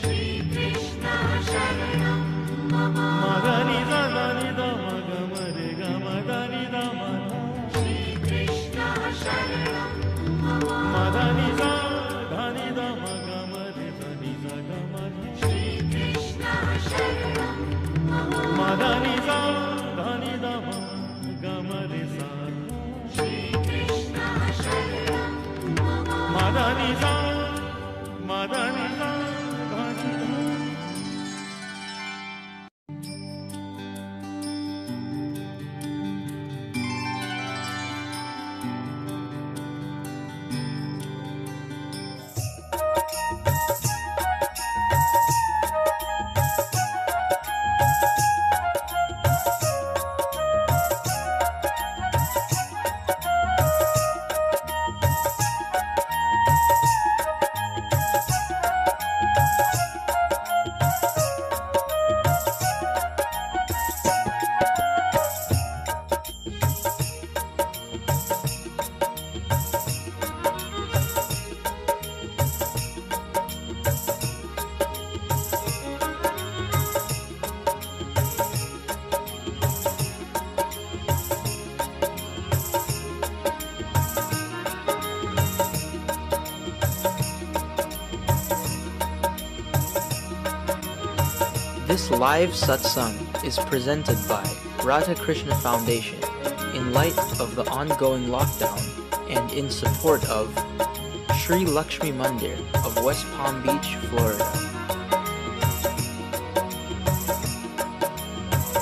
Shri Krishna Sharanam Mama This live satsang is presented by Radha Krishna Foundation in light of the ongoing lockdown and in support of Sri Lakshmi Mandir of West Palm Beach, Florida.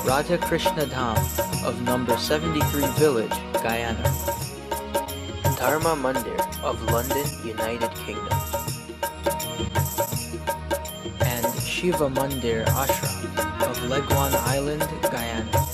Radha Krishna Dham of number 73 Village, Guyana. Dharma Mandir of London, United Kingdom. And Shiva Mandir Ashram of Leguan Island, Guyana.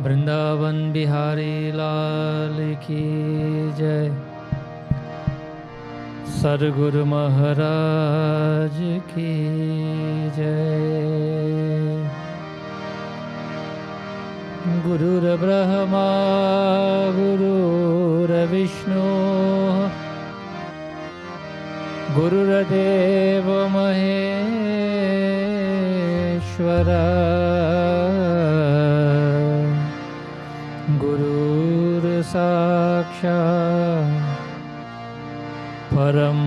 Vrindavan Bihari लाल की जय। सद्गुरु महाराज की जय। गुरुर्ब्रह्मा गुरुर्विष्णु गुरुर्देव महेश्वरा साक्षात् परम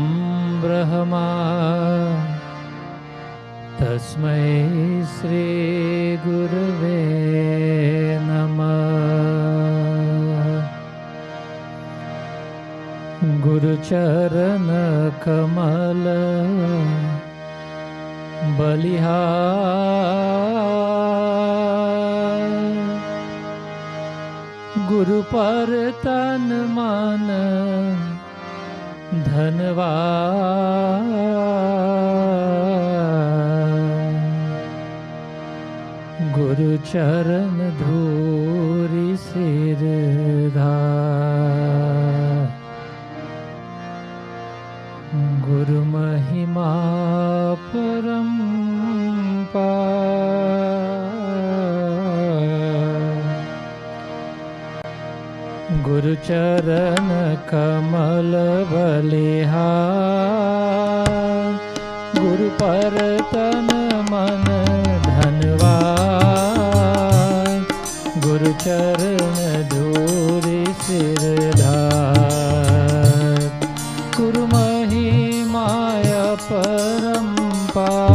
ब्रह्मा तस्मै श्री गुरवे नमः। गुरुचरण कमल बलिहार गुरु पर तन मन धन्यवाद। गुरु चरण धूरि सिर धार। गुरु महिमा परम्पार। गुरु चरण कमल बलिहार। गुरु पर तन मन धन्यवाद। चरण धूरि सिर धार। गुरु महिमाय परम्पार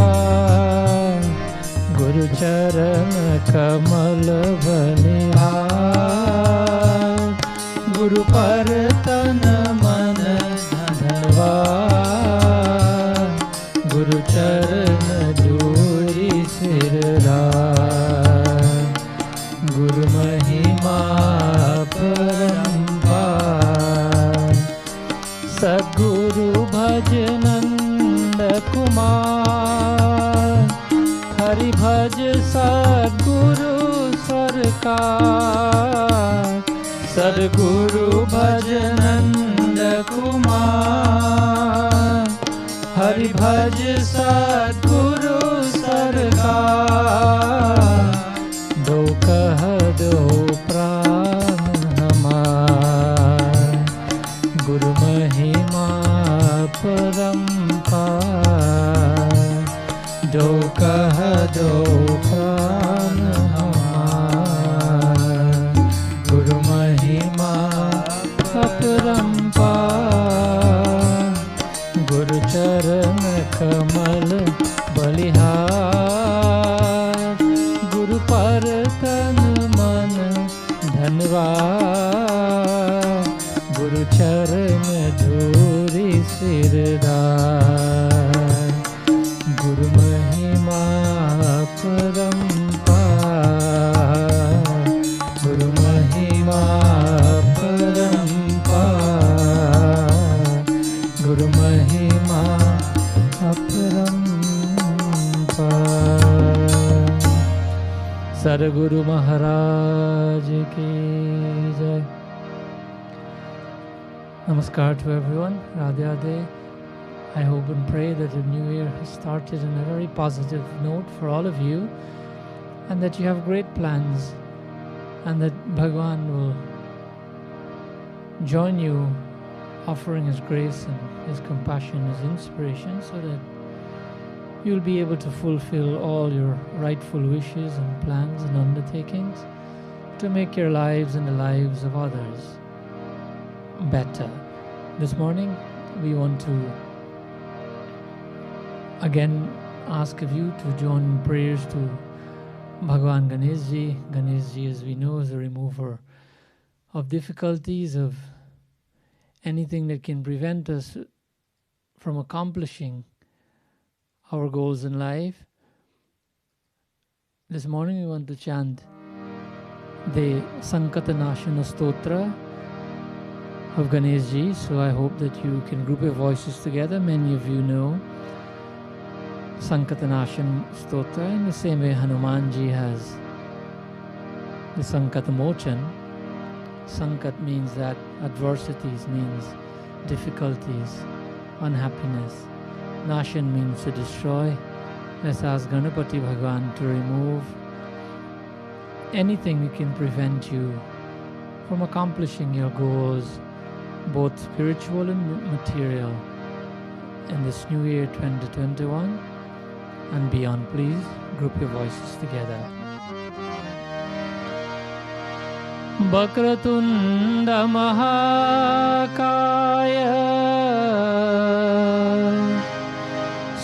गुरु चरण कमल बलिहार। गुरु पर तन मन धनवार गुरु चरण धूरि सिर धार। गुरु महिमा परम्पार सद्गुरु भज नंद कुमार। हरि भज सद्गुरु सरकार। सद्गुरु भज नंद कुमार। हरि भज सद्गुरु सरकार। दो कह दो प्राण हमार। गुरु महिमा परम्पार दो कह दो प्राण हमार। गुरु महिमा अपरम्पार गुरु चरण कमल बलिहार। गुरु पर तन मन धनवार। गुरु चरण धूरि सिर धार। गुरु महिमा परम्पार गुरु महिमा परम्पार गुरु महिमा अपरम्पार। सद्गुरु महाराज की जय। Namaskar to everyone. Radhe Radhe. I hope and pray that the new year has started on a very positive note for all of you, and that you have great plans, and that Bhagwan will join you, offering His grace and His compassion, His inspiration, so that you'll be able to fulfill all your rightful wishes and plans and undertakings to make your lives and the lives of others better. This morning we want to again ask of you to join in prayers to Bhagwan Ganesh Ji. Ganesh Ji, as we know, is a remover of difficulties, of anything that can prevent us from accomplishing our goals in life. This morning we want to chant the Sankatanashana Stotra of Ganesh Ji, so I hope that you can group your voices together. Many of you know Sankatanashana Stotra in the same way Hanuman Ji has the Sankatamochan. Sankat means that adversities, means difficulties, unhappiness. Nashan means to destroy. Let's ask Ganapati Bhagwan to remove anything that can prevent you from accomplishing your goals, both spiritual and material, in this new year 2021 and beyond. Please group your voices together. Vakratunda Mahakaya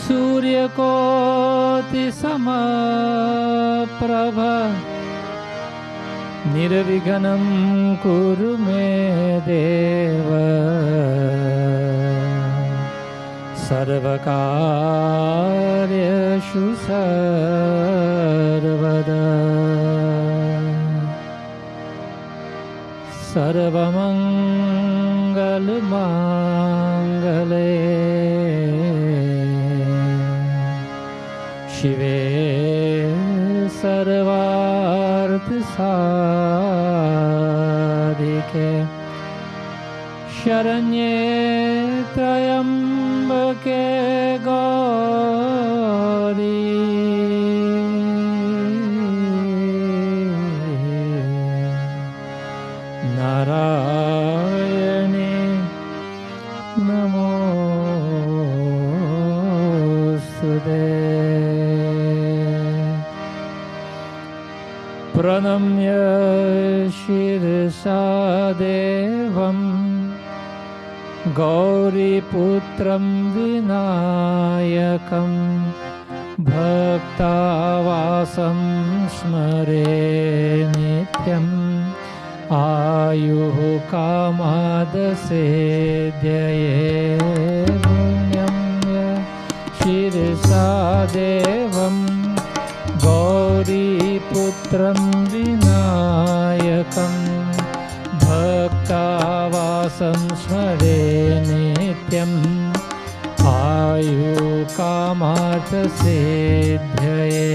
Suryakoti Samaprabha Nirvighanam Kuru Me Deva Sarvakaryashu Sarvada Sarvamangal Mangale Shive Sarvarth Sadhike Sharanye Trayambake Gauri Narayane Namostude. Pranamya Shirsa Devam Gauriputram Vinayakam Bhaktavasam Smare Nityam Ayuh Kamadasiddhaye Punyamya Shirsa Devam Gauriputram Vinayakam Bhaktavasam Smare Nityam Ayu Kamartha Siddhaye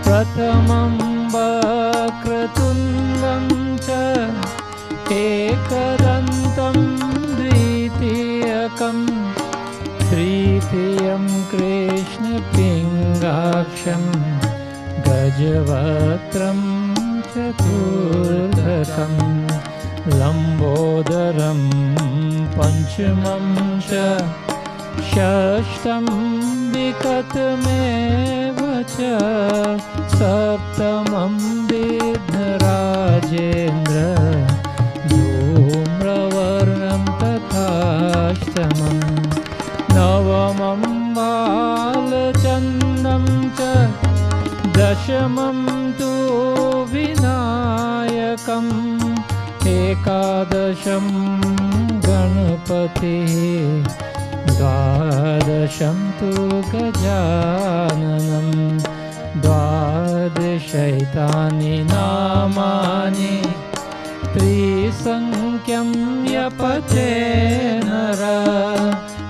Prathamam Vakratundam Cha Ekadantam Dvitiyakam Tritiyam Krishna Pingaksham Gajavatram Chaturdhakam Lambodaram Panchamam Cha Shashtam Vikatameva Cha Saptamam Vidharajendra Dhumravarnam Tathashtamam Navamam Balachandam Cha Dashamam Tu Vinayakam Ekadasham Ganapati Dvadasham Tu Gajananam Dvadashaitani Namani Trisankyam Yapate Nara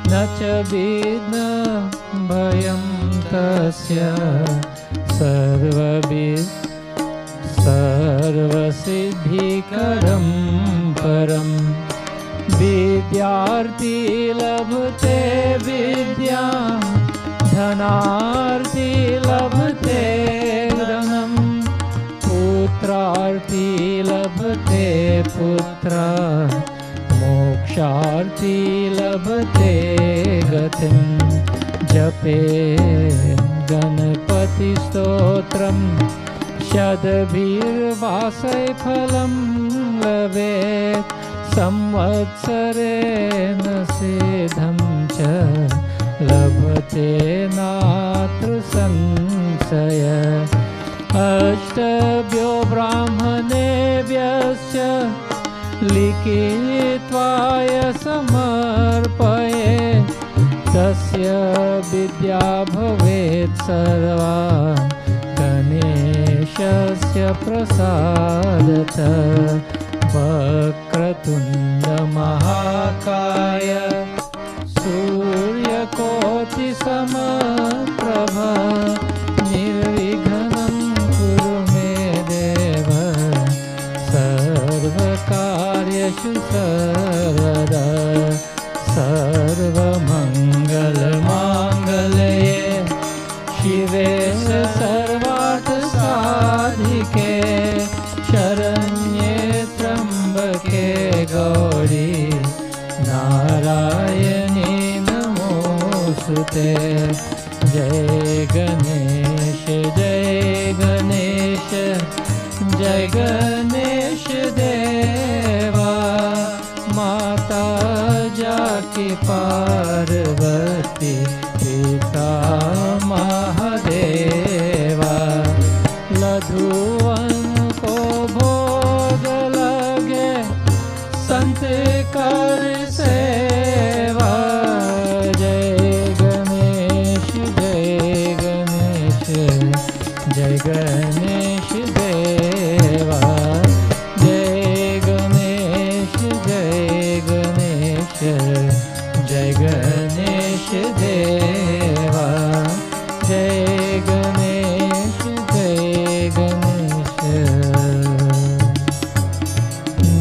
Nacha Vidna Bhayam Tasya Sarvasiddhikaram Param Vidyarthi Labhate Vidya Dhanarthi Labhate Dhanam Putrarthi Labhate Putra Moksharthi Labhate Gatim Jape Ganapati Stotram Shadabhir Vasai Phalam Lavet Samvatsarena Siddham Cha Labhate Natra Sansaya Ashtabhyo Brahmanebhyascha Likitvaya Samarpaye Tasya Vidya Bhavet Sarva Ganeshasya Prasadata Vakratunda Mahakaya Surya Koti Samaprabha Nirvighanam Kuru Me Deva Sarva Karyashu Sarvada Sarva Mangala Mangalye Shive Sarvartha Sadhike Sharanye Trambake Gauri Narayani Namosute Jai Ganesh Jai Ganesh Jai Ganesh Deva Mata Jaki Parvati Pita Mahadeva Ladhuvan ko bhog lage Sant kar seva Jai Ganesh Jai Ganesh Jai Ganesh Deva Jai Ganesh Jai Ganesh Jai Ganesh Deva Jai Ganesh Jai Ganesh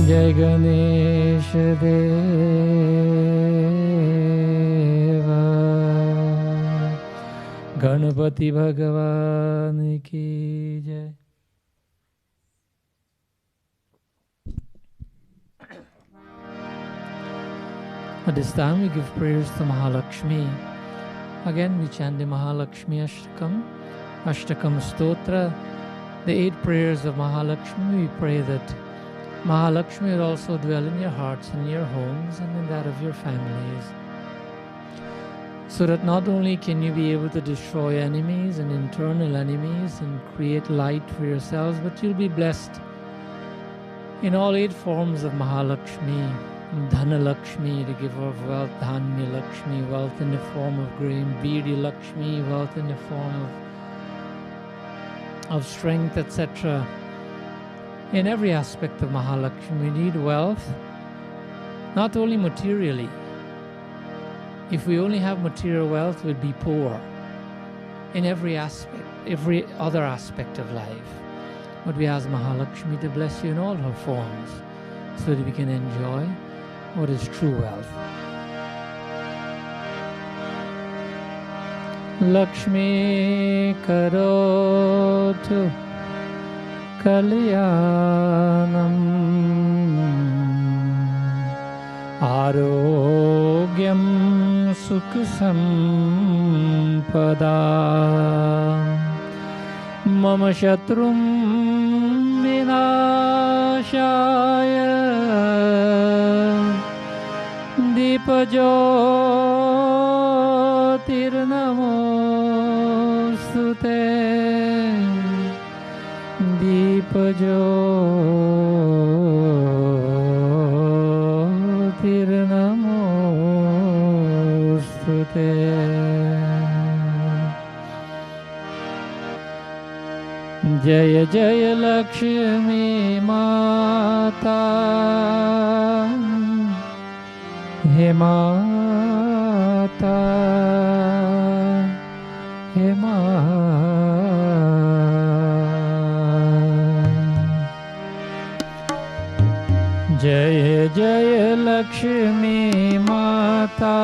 Jai Ganesh Deva Ganapati Bhagavan ki jai. At this time we give prayers to Mahalakshmi. Again we chant the Mahalakshmi Ashtakam Stotra the 8 prayers of Mahalakshmi, we pray that Mahalakshmi will also dwell in your hearts, in your homes, and in that of your families, so that not only can you be able to destroy enemies and internal enemies and create light for yourselves, but you'll be blessed in all 8 forms of Mahalakshmi. Dhana Lakshmi, the giver of wealth; Dhanya Lakshmi, wealth in the form of grain; Veerya Lakshmi, wealth in the form of strength, etc. In every aspect of Mahalakshmi, we need wealth, not only materially. If we only have material wealth, we'd be poor in every aspect, every other aspect of life. But we ask Mahalakshmi to bless you in all her forms, so that we can enjoy what is true wealth. Lakshmi karotu kalyanam arogyam sukha sampada mama shatrum vinashaya Deepajotirnamostute Deepajotirnamostute. Jaya Jaya Lakshmi Mata, He Mata, He Mata. Jaya Jaya Lakshmi Mata,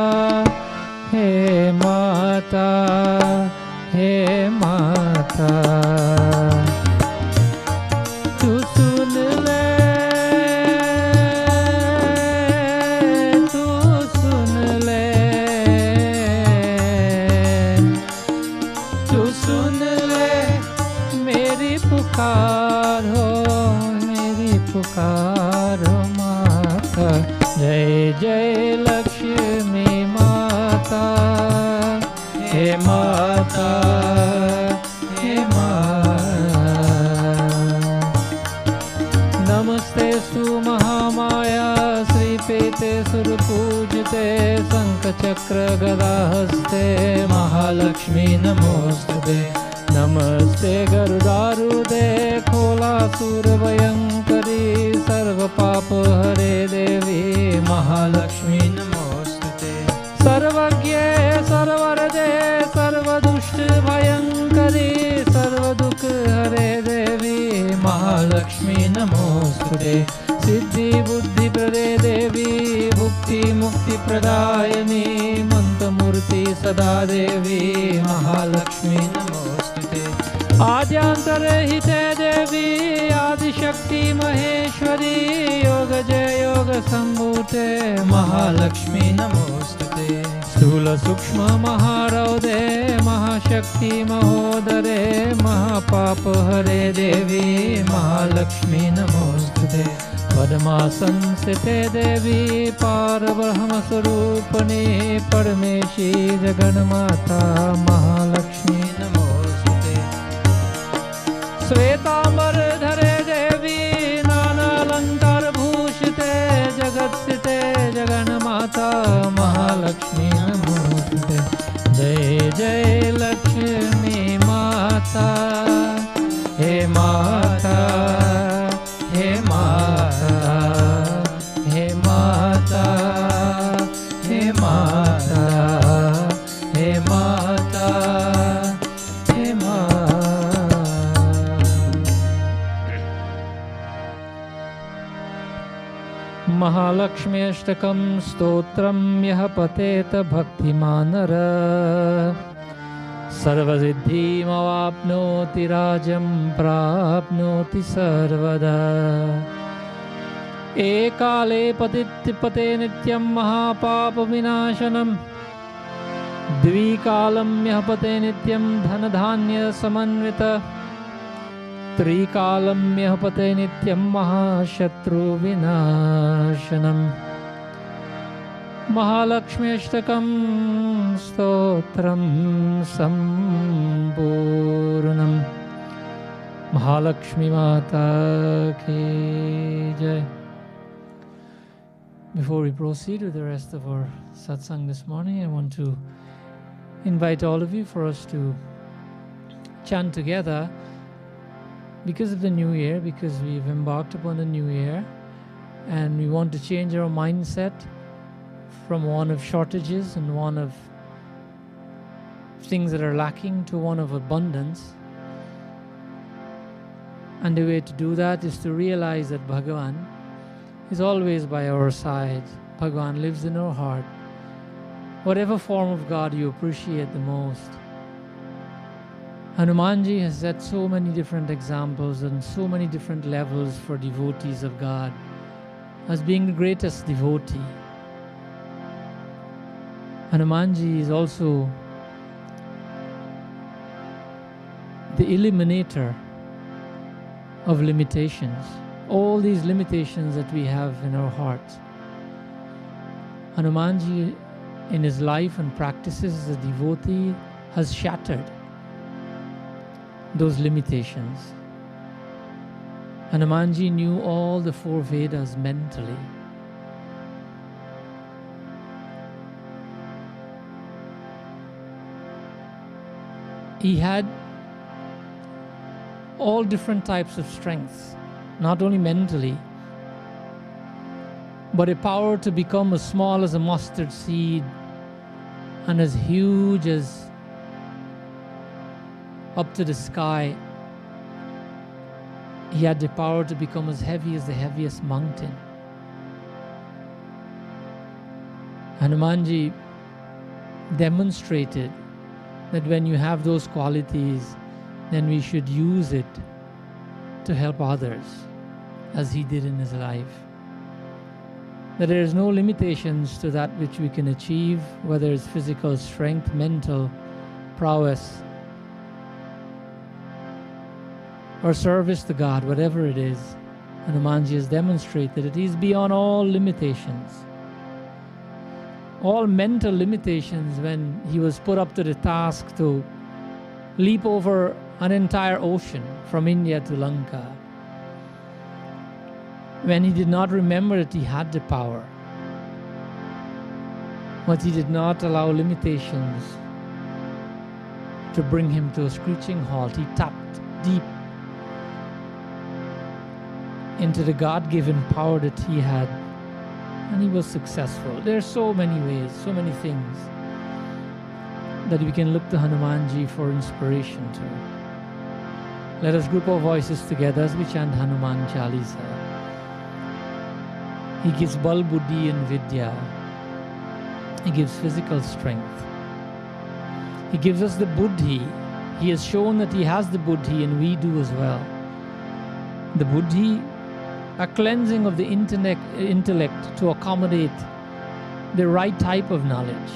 He Mata, He Mata. Tu sun le, tu sun le, tu sun le meri पुकार हो, मेरी पुकार हो माता. जय जय लक्ष्मी माता, हे माता, हे माता. नमस्ते सु महामाया श्रीपीते सुरपूजिते शंखचक्र गदाहस्ते महालक्ष्मी नमोस्तुते. नमस्ते गरुडारूढे खोलासुरभयङ्करी सर्वपाप हरे देवी महालक्ष्मी नमोस्तुते. सर्वज्ञे सर्वरजे सर्वदुष्ट भयङ्करी सर्वदुःख हरे देवी महालक्ष्मी नमोस्तुते. सिद्धि बुद्धि प्रदे देवी भुक्ति मुक्ति प्रदायिनी मंत्रमूर्ति सदा देवी महालक्ष्मी नमोस्तुते. आद्यांतरहिते देवी आदिशक्ति महेश्वरी योग जय योग संभूते महालक्ष्मी नमोस्तुते. स्थूल सूक्ष्म महारौदे महाशक्ति महोदरे महापाप हरे देवी महालक्ष्मी नमोस्तुते. पद्मासन स्थिते देवी पारब्रह्म स्वरूपिणी परमेशी जगन्माता महालक्ष्मी नमोस्तुते. श्वेतांबर धरे देवी नानालंकार भूषिते जगत्स्थिते जगन्माता महालक्ष्मी नमोस्तुते. जय जय लक्ष्मी माता, हे माता, हे माता, हे माता, हे माता, हे माता, हे माता. महालक्ष्मी अष्टकं स्तोत्रं यः पठेत भक्तिमानर सर्वसिद्धिमवाप्नोति राज्यं प्राप्नोति सर्वदा. एकाले पते नित्यं महापापविनाशनं द्विकालं यः पते नित्यं धनधान्यसमन्वित त्रिकालम्यः पते नित्यं महाशत्रुविनाशनम् महालक्ष्म्यष्टकं स्तोत्रं सम्पूर्णम् Mahalakshmi Mata Ki Jai. Before we proceed with the rest of our satsang this morning, I want to invite all of you for us to chant together because of the new year, because we've embarked upon the new year and we want to change our mindset from one of shortages and one of things that are lacking to one of abundance. And the way to do that is to realize that Bhagavan is always by our side. Bhagavan lives in our heart. Whatever form of God you appreciate the most. Hanumanji has set so many different examples and so many different levels for devotees of God as being the greatest devotee. Hanumanji is also the eliminator of limitations, all these limitations that we have in our hearts. Hanumanji, in his life and practices as a devotee, has shattered those limitations. Hanumanji knew all the four Vedas mentally. He had all different types of strengths, not only mentally, but a power to become as small as a mustard seed and as huge as up to the sky. He had the power to become as heavy as the heaviest mountain. Hanumanji demonstrated that when you have those qualities, then we should use it to help others, as he did in his life. That there is no limitations to that which we can achieve, whether it's physical strength, mental prowess, or service to God, whatever it is. Hanumanji has demonstrated that he is beyond all limitations. All mental limitations when he was put up to the task to leap over an entire ocean from India to Lanka, when he did not remember that he had the power, but he did not allow limitations to bring him to a screeching halt. He tapped deep into the God-given power that he had, and he was successful. There are so many ways, so many things that we can look to Hanumanji for inspiration to. Let us group our voices together as we chant Hanuman Chalisa. He gives bal, buddhi and vidya. He gives physical strength. He gives us the buddhi. He has shown that he has the buddhi, and we do as well. The buddhi, a cleansing of the intellect to accommodate the right type of knowledge.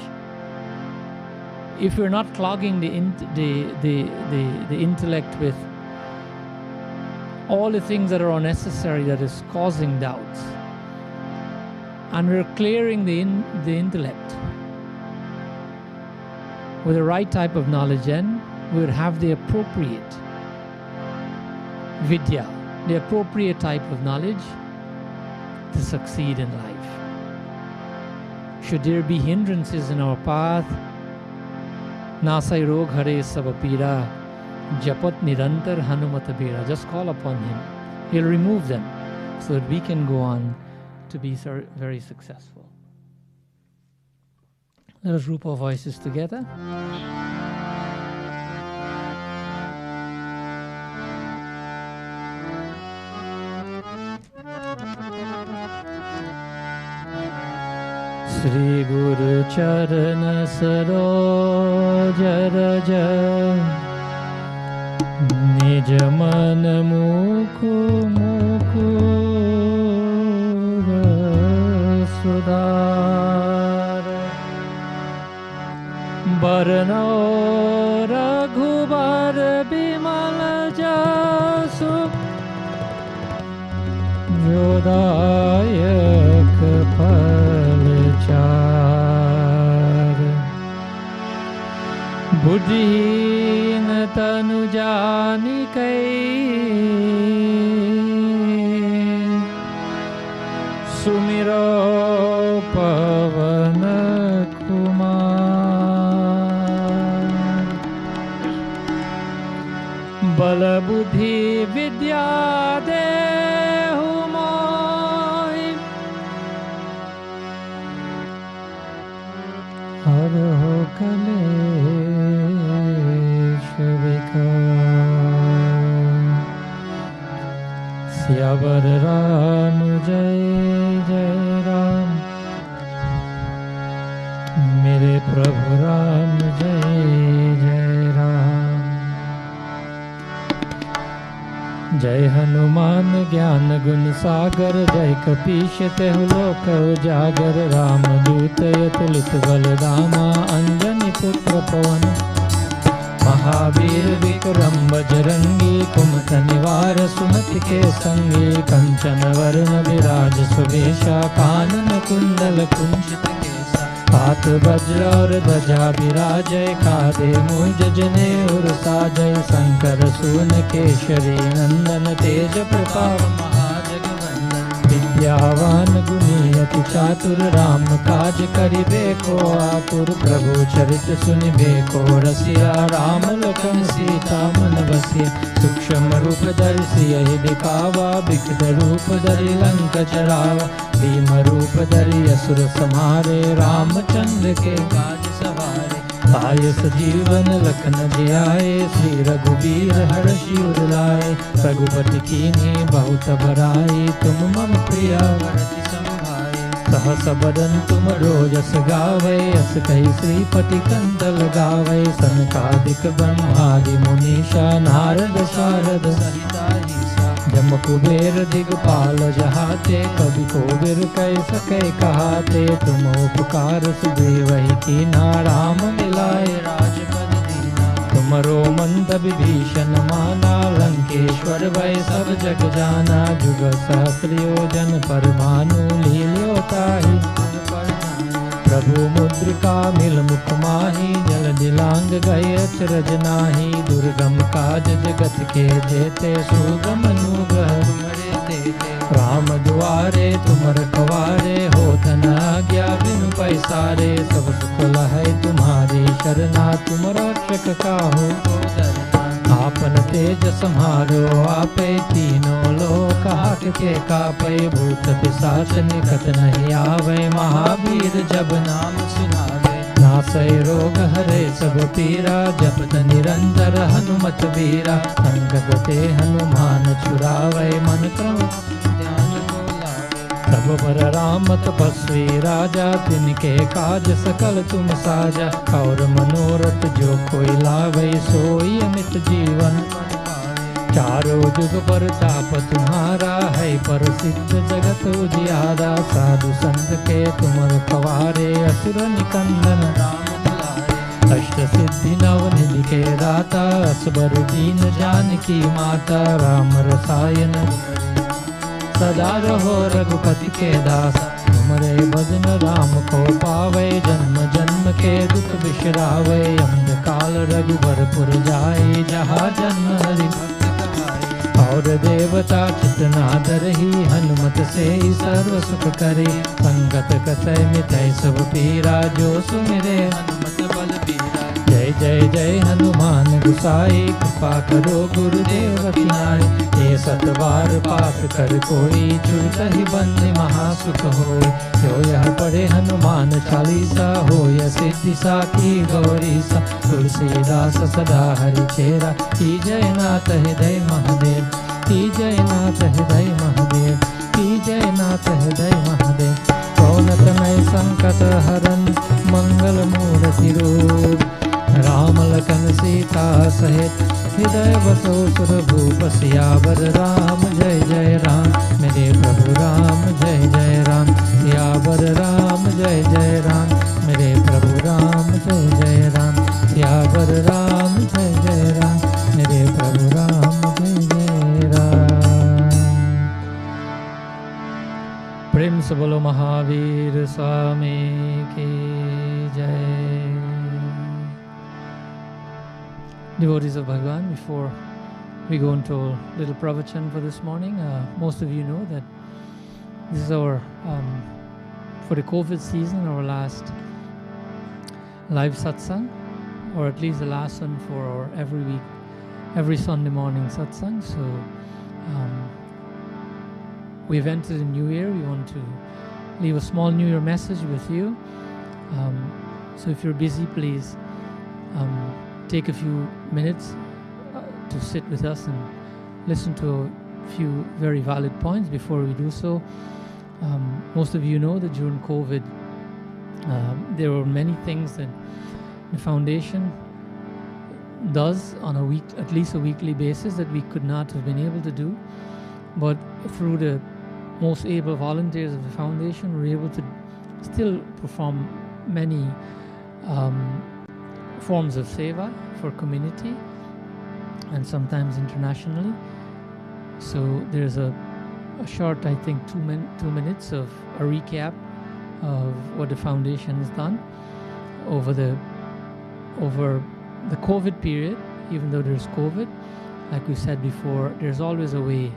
If we're not clogging the intellect with all the things that are unnecessary that is causing doubts, and we're clearing the intellect with the right type of knowledge, then we would have the appropriate vidya, the appropriate type of knowledge to succeed in life. Should there be hindrances in our path, Nasai rog hare sabapira, japat nirantar hanumata bera. Just call upon him. He'll remove them so that we can go on to be very successful. Let us group our voices together. Shri Guru Charana Saroja Raja Nija Mana Mukura Sudara Barano Raghubar Bimala Jasu जोदायक फल चार। बुद्धिहीन तनु जानिकै सुमिरो पवन कुमार। बल बुद्धि विद्या देहु मोहि, हरहु कलेश विकार। सियावर राम जय जय राम, मेरे प्रभु राम जय जय राम। जय हनुमान ज्ञान गुण सागर, जय कपीश तेहु लोक उजागर। राम दूत अतुलित बल धामा, अंजनी पुत्र पवन महावीर विक्रम बजरंगी। कुमत निवार सुमति के संगी, कंचन वरण विराज सुवेशा। कानन कुंडल कुंचित केसा, हाथ वज्र और ध्वजा विराजय। कांधे मूंज जनेऊ साजय, शंकर सून केसरी नंदन। तेज प्रताप महाजगवंदन, विद्यावान गुणी अति चातुर। राम काज करिबे को आतुर, प्रभु चरित सुनिबे को रसिया। राम लखन सीता मन बसिया, सूक्ष्म रूप धरि सियहि दिखावा। बिकट रूप धरि लंक जरावा, भीम रूप धरि असुर संहारे। रामचंद्र के काज सवारे, आय सजीवन लखन जियाए। श्री रघुबीर हरषि उर लाए, रघुपति कीन्ही बहुत बड़ाई। तुम मम प्रिया भरति समभाई, सहस बदन तुम रोजस गावै। अस कहि श्रीपति कंठ लगावै, सनकादिक ब्रह्मादि मुनीषा। नारद शारद सहिता ईसा, जम कुबेर दिगपाल जहाते। कवि कोविर कह सके कहाते, तुम उपकार सुग्रीवहि कीन्हा। राम मिलाए राजपद दीना, तुमरो मंद विभीषण माना। लंकेश्वर भय सब जग जाना, जुग सहस्र योजन पर भानु। लील्योताहि प्रभु मुद्रिका मिल मुख माही, जल दिलांग गए अचरज नाही। दुर्गम काज जगत के जेते, सुगम अनुग्रह तुमरे तेते। राम दुआरे तुम रखवारे, होत न आज्ञा बिनु पैसारे। सब सुख लहै तुम्हारी शरणा, तुम रक्षक काहू को डरना। आपन तेज सम्हारो आपे, तीनों लोक हांकते कापै। भूत पिशाच निकट नहीं आवे, महावीर जब नाम सुनावे। नासै रोग हरे सब पीरा, जपत निरंतर हनुमत बीरा। संकट ते हनुमान छुड़ावे, मन क्रम ध्यान को लावे। तब पर राम तपस्वी राजा, तिनके काज सकल तुम साजा। और मनोरथ जो कोई लावे, सोई अमित जीवन चारों जुग परताप तुम्हारा। है प्रसिद्ध जगत उजियारा, साधु संत के तुम रखवारे। असुर निकंदन राम दुलारे, अष्ट सिद्धि नव निधि के दाता। असबर दीन जानकी माता, राम रसायन सदा रहो रघुपति के दास। तुमरे भजन राम को पावे, जन्म जन्म के दुख बिसरावे। अंधकाल रघुबर पुर जाए, जहाँ जन्म हरि भक्त कहाए। और देवता चितना धरहि, हनुमत से ही सर्व सुख करे। संगत कतय मिटै सब पीरा, जो सुमिरे हनुमत बलबीरा। जय जय जय हनुमान गुसाई, कृपा करो गुरुदेव रखिनाई। ये सतबार पाठ कर कोई, छूटहि बंदी महासुख होय। जो यह पढ़े हनुमान चालीसा, होय सिद्धि साखी गौरीसा। तुलसीदास सदा हरि चेरा, की जय नाथ हृदय महादेव। की जय नाथ हृदय महादेव, की जय नाथ हृदय महादेव। कौन तनय संकट हरन, मंगल मूर्ति रूप। राम लखन सीता सहित, हृदय बसो सुरभूप। सियावर राम जय जय राम, मेरे प्रभु राम जय जय राम। सियावर राम जय जय राम, मेरे प्रभु राम जय जय राम। सियावर राम जय जय राम, मेरे प्रभु राम जय जय Ram. Prince Bolo Mahavir Swami Ki Jai. Devotees of Bhagavan, before we go into a little pravachan for this morning, most of you know that this is our, for the COVID season, our last live satsang, or at least the last one for our every Sunday morning satsang. So we've entered a new year. We want to leave a small New Year message with you. So if you're busy, please take a few minutes to sit with us and listen to a few very valid points before we do so. Most of you know that during COVID, there were many things that the foundation does on at least a weekly basis that we could not have been able to do. But through the most able volunteers of the foundation, we're able to still perform many forms of seva for community and sometimes internationally. So there's a short, I think, 2 minutes of a recap of what the foundation has done over the COVID period. Even though there's COVID, like we said before, there's always a way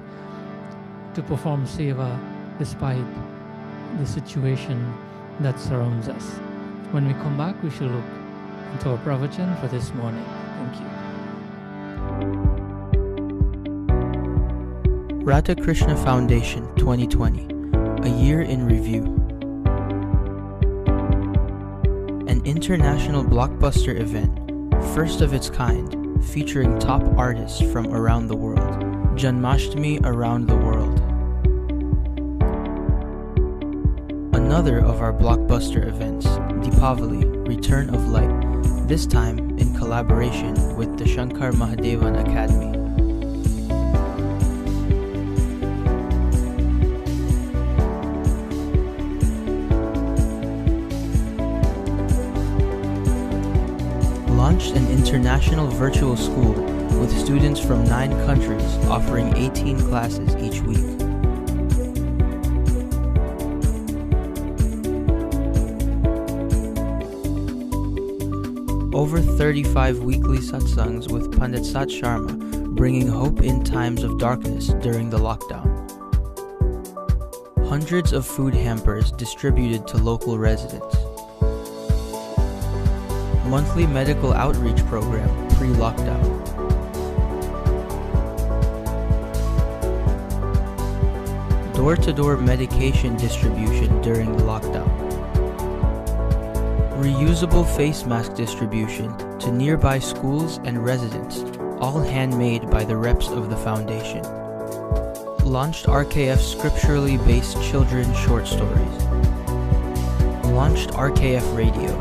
to perform seva despite the situation that surrounds us. When we come back, we shall look into our pravachan for this morning. Thank you. Radha Krishna Foundation 2020, a year in review. An international blockbuster event, first of its kind, featuring top artists from around the world. Janmashtami around the world. Another of our blockbuster events, Deepavali, Return of Light, this time in collaboration with the Shankar Mahadevan Academy. Launched an international virtual school with students from 9 countries offering 18 classes each week. Over 35 weekly satsangs with Pandit Sat Sharma, bringing hope in times of darkness during the lockdown. Hundreds of food hampers distributed to local residents. Monthly medical outreach program pre-lockdown. Door-to-door medication distribution during the lockdown. Reusable face mask distribution to nearby schools and residents, all handmade by the reps of the foundation. Launched RKF scripturally based children's short stories. Launched RKF Radio.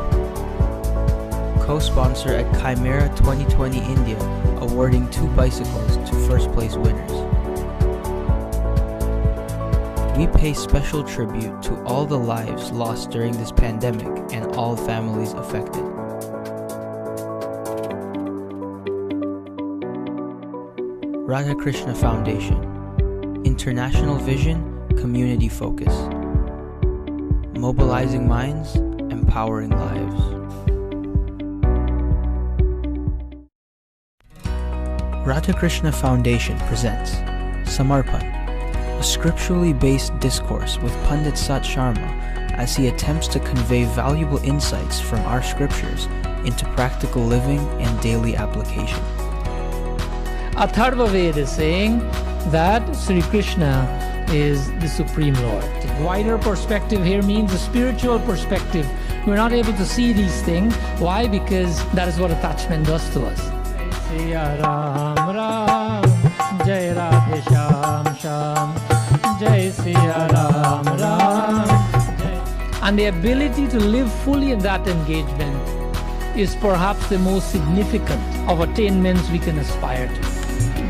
Co-sponsor at Chimera 2020 India, awarding 2 bicycles to first place winners. We pay special tribute to all the lives lost during this pandemic and all families affected. Radha Krishna Foundation. International vision, community focus. Mobilizing minds, empowering lives. Radha Krishna Foundation presents Samarpan, a scripturally based discourse with Pandit Sat Sharma as he attempts to convey valuable insights from our scriptures into practical living and daily application. Atharva Ved is saying that Sri Krishna is the Supreme Lord. The wider perspective here means a spiritual perspective. We're not able to see these things. Why? Because that is what attachment does to us. Jai Ram Ram, Jai Radhe Sham Sham, Jai Siya Ram Ram. And the ability to live fully in that engagement is perhaps the most significant of attainments we can aspire to.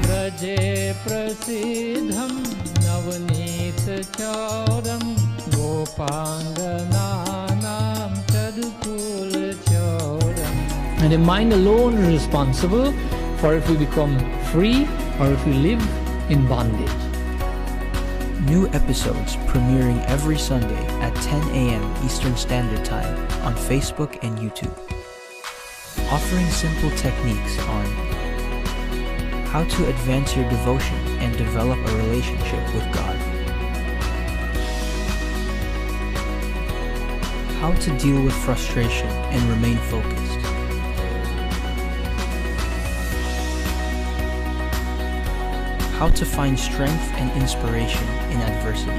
Braje prasidham navneet chauram gopangananam chadukul chauram. And the mind alone is responsible for if we become free or if we live in bondage. new episodes premiering every Sunday at 10 a.m. Eastern Standard Time on Facebook and YouTube. Offering simple techniques on how to advance your devotion and develop a relationship with God. How to deal with frustration and remain focused. How to find strength and inspiration in adversity.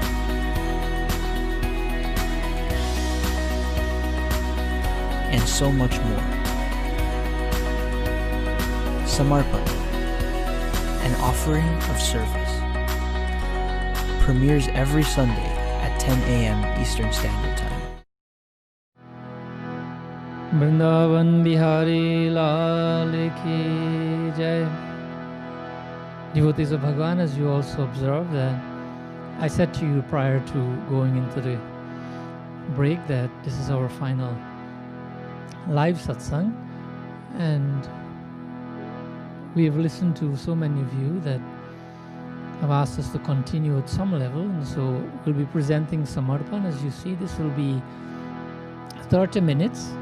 And so much more. Samarpan, an offering of service, premieres every Sunday at 10 a.m. Eastern Standard Time. Vrindavan Bihari Lal Ki Jai. Devotees of Bhagavan, as you also observe that I said to you prior to going into the break that this is our final live satsang, and we have listened to so many of you that have asked us to continue at some level, and so we'll be presenting Samarpan. As you see, this will be 30 minutes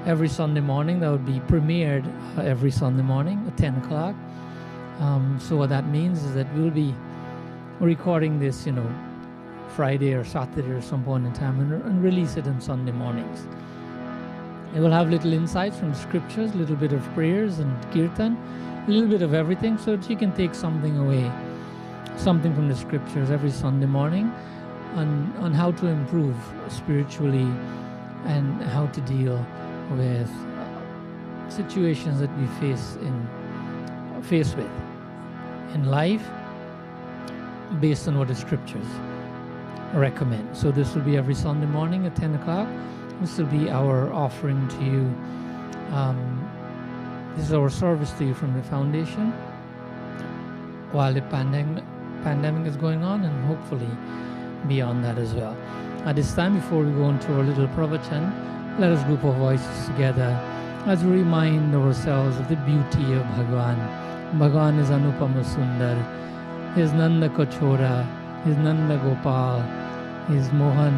every Sunday morning. That would be premiered every Sunday morning at 10 o'clock. So what that means is that we'll be recording this, Friday or Saturday or some point in time and release it on Sunday mornings. It will have little insights from scriptures, a little bit of prayers and kirtan, a little bit of everything, so that you can take something away, something from the scriptures every Sunday morning on how to improve spiritually and how to deal with situations that we face with in life based on what the scriptures recommend. So this will be every Sunday morning at 10 o'clock. This will be our offering to you. This is our service to you from the foundation while the pandemic is going on, and hopefully beyond that as well. At this time, before we go into our little pravachan, let us group our voices together as we remind ourselves of the beauty of Bhagavan. Bhagavan is Anupama Sundar, His Nanda Kochora, His Nanda Gopal, His Mohan,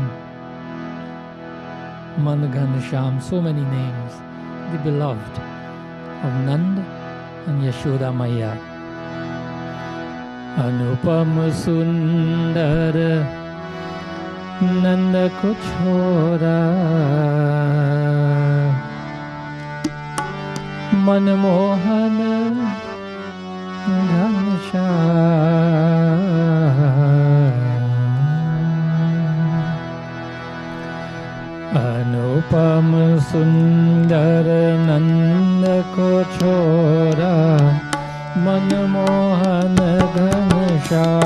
Managhan Sham, so many names, the beloved of Nand and Yashoda Maya. Anupama Sundar, Nanda Kochora, Manmohana Anupam Sundar Nanda Kochora Manmohan Ghanasham.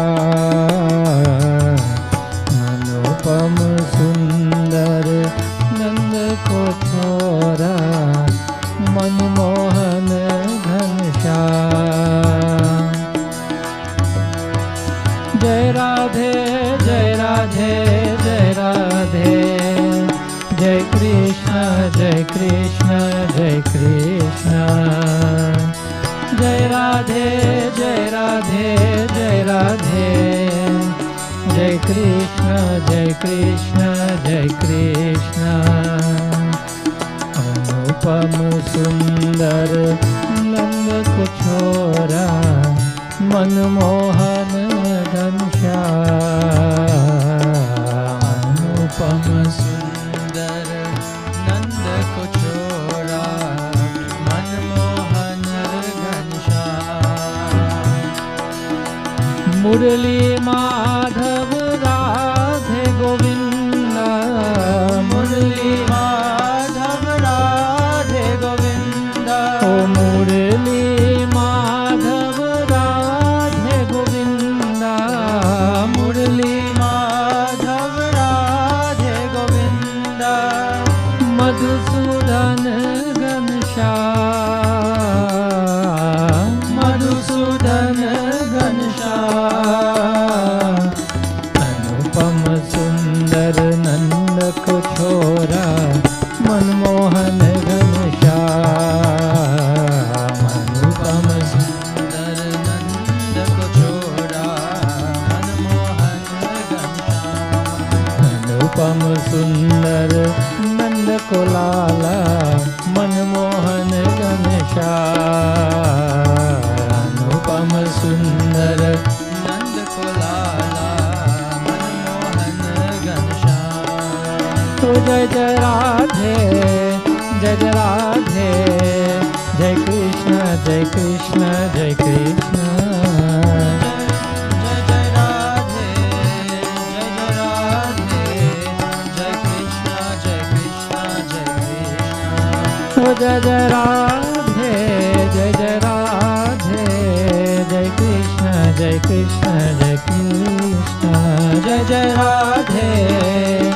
Anupam Sundar Nanda Kochora Manmohan Ghanasham. Jai Radhe, Jai Radhe, Jai Radhe, Jai Krishna, Jai Krishna, Jai Krishna. Jai Radhe, Jai Radhe, Jai Radhe, Jai Krishna, Jai Krishna, Jai Krishna. Anupam Sundar Nanda Kochora Manmohan Ghanasham. Anupam Sundar Nanda Kochora Manmohan Ghanasham. Murali Madhav Radhe Govinda, Murali Madhav Radhe Govinda, O Murali Madhav Radhe Govinda, Murali Madhav Radhe Govinda, Madhusudan Ghanasham, Madhusudan Ghanasham. अनुपम सुंदर नंद को लाला मनमोहन घनश्याम अनुपम सुंदर नंद को लाला मनमोहन घनश्याम। तो जय जय राधे जय जय राधे जय कृष्ण जय कृष्ण जय कृष्ण। जय जय राधे जय जय राधे जय कृष्ण जय कृष्ण जय कृष्ण। जय जय राधे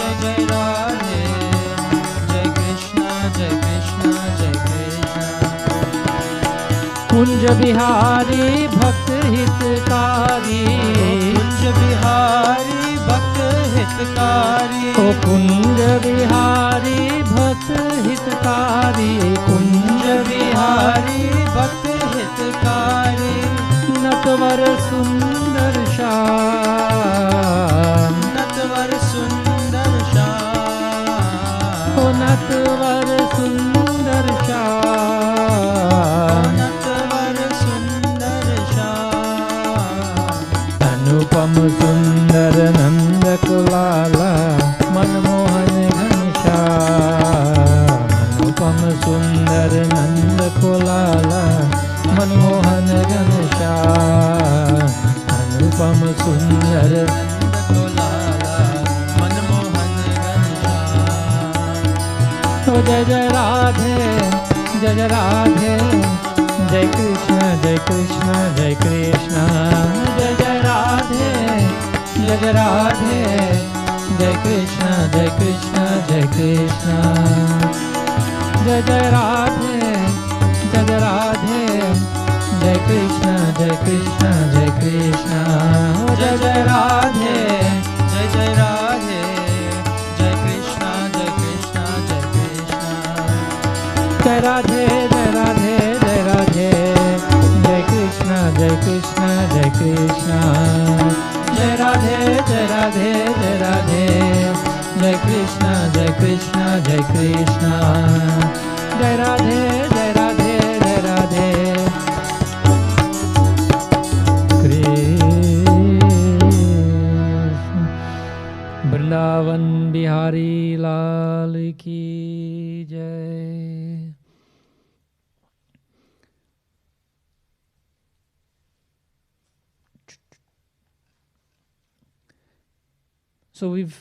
जय जय राधे जय कृष्ण जय कृष्ण जय कृष्ण। कुंज बिहारी भक्त हितकारी कुंज बिहारी भक्त हितकारी ओ कुंज बिहारी भक्त हितकारी कुंज बिहारी भक्त हितकारी। नटवर सुंदर श्याम नटवर सुंदर श्याम ओ नटवर सुंदर श्याम नटवर सुंदर श्याम। अनुपम सुंदर नंद को लाला मनमोहन घनश्याम अनुपम सुंदर नंद को लाला मनमोहन घनश्याम अनुपम सुंदर नंद को लाला मनमोहन घनश्याम। तो जय जय राधे जय जय राधे जय कृष्ण जय कृष्ण जय कृष्ण। जय जय राधे जय जय राधे जय कृष्ण जय कृष्ण जय कृष्ण। जय जय राधे जय जय राधे जय कृष्ण जय कृष्ण जय कृष्ण। जय जय राधे जय जय राधे जय कृष्ण जय कृष्ण जय कृष्ण। जय राधे जय राधे जय राधे जय कृष्ण जय कृष्ण जय कृष्ण। जय राधे जय राधे जय राधे जय कृष्ण जय कृष्ण जय कृष्ण। जय राधे जय राधे जय राधे कृष्ण। वृंदावन बिहारी लाल की जय। So we've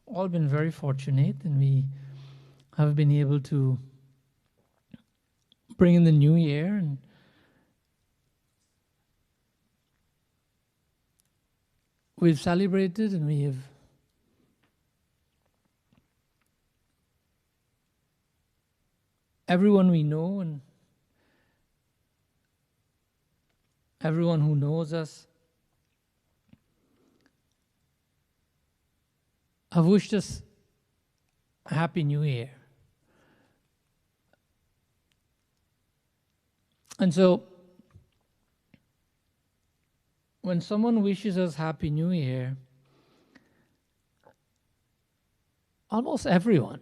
all been very fortunate, and we have been able to bring in the new year, and we've celebrated, and we have everyone we know and everyone who knows us have wished us a happy new year. And so when someone wishes us happy new year, almost everyone,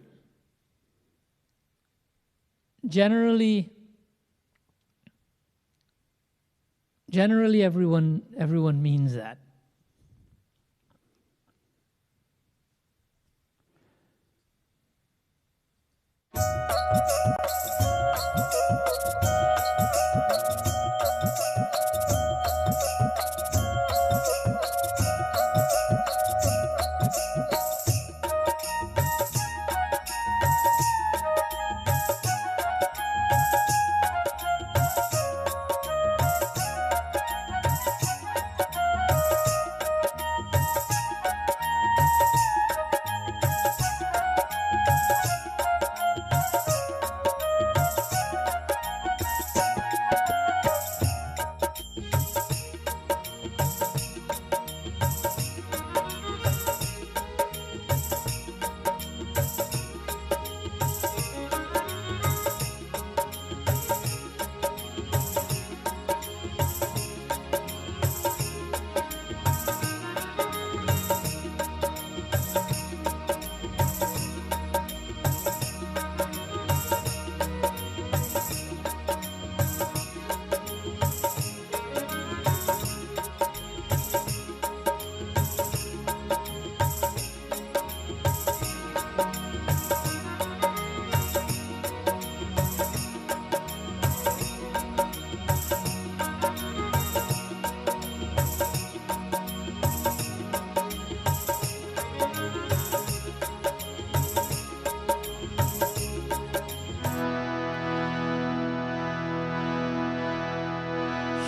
generally everyone means that.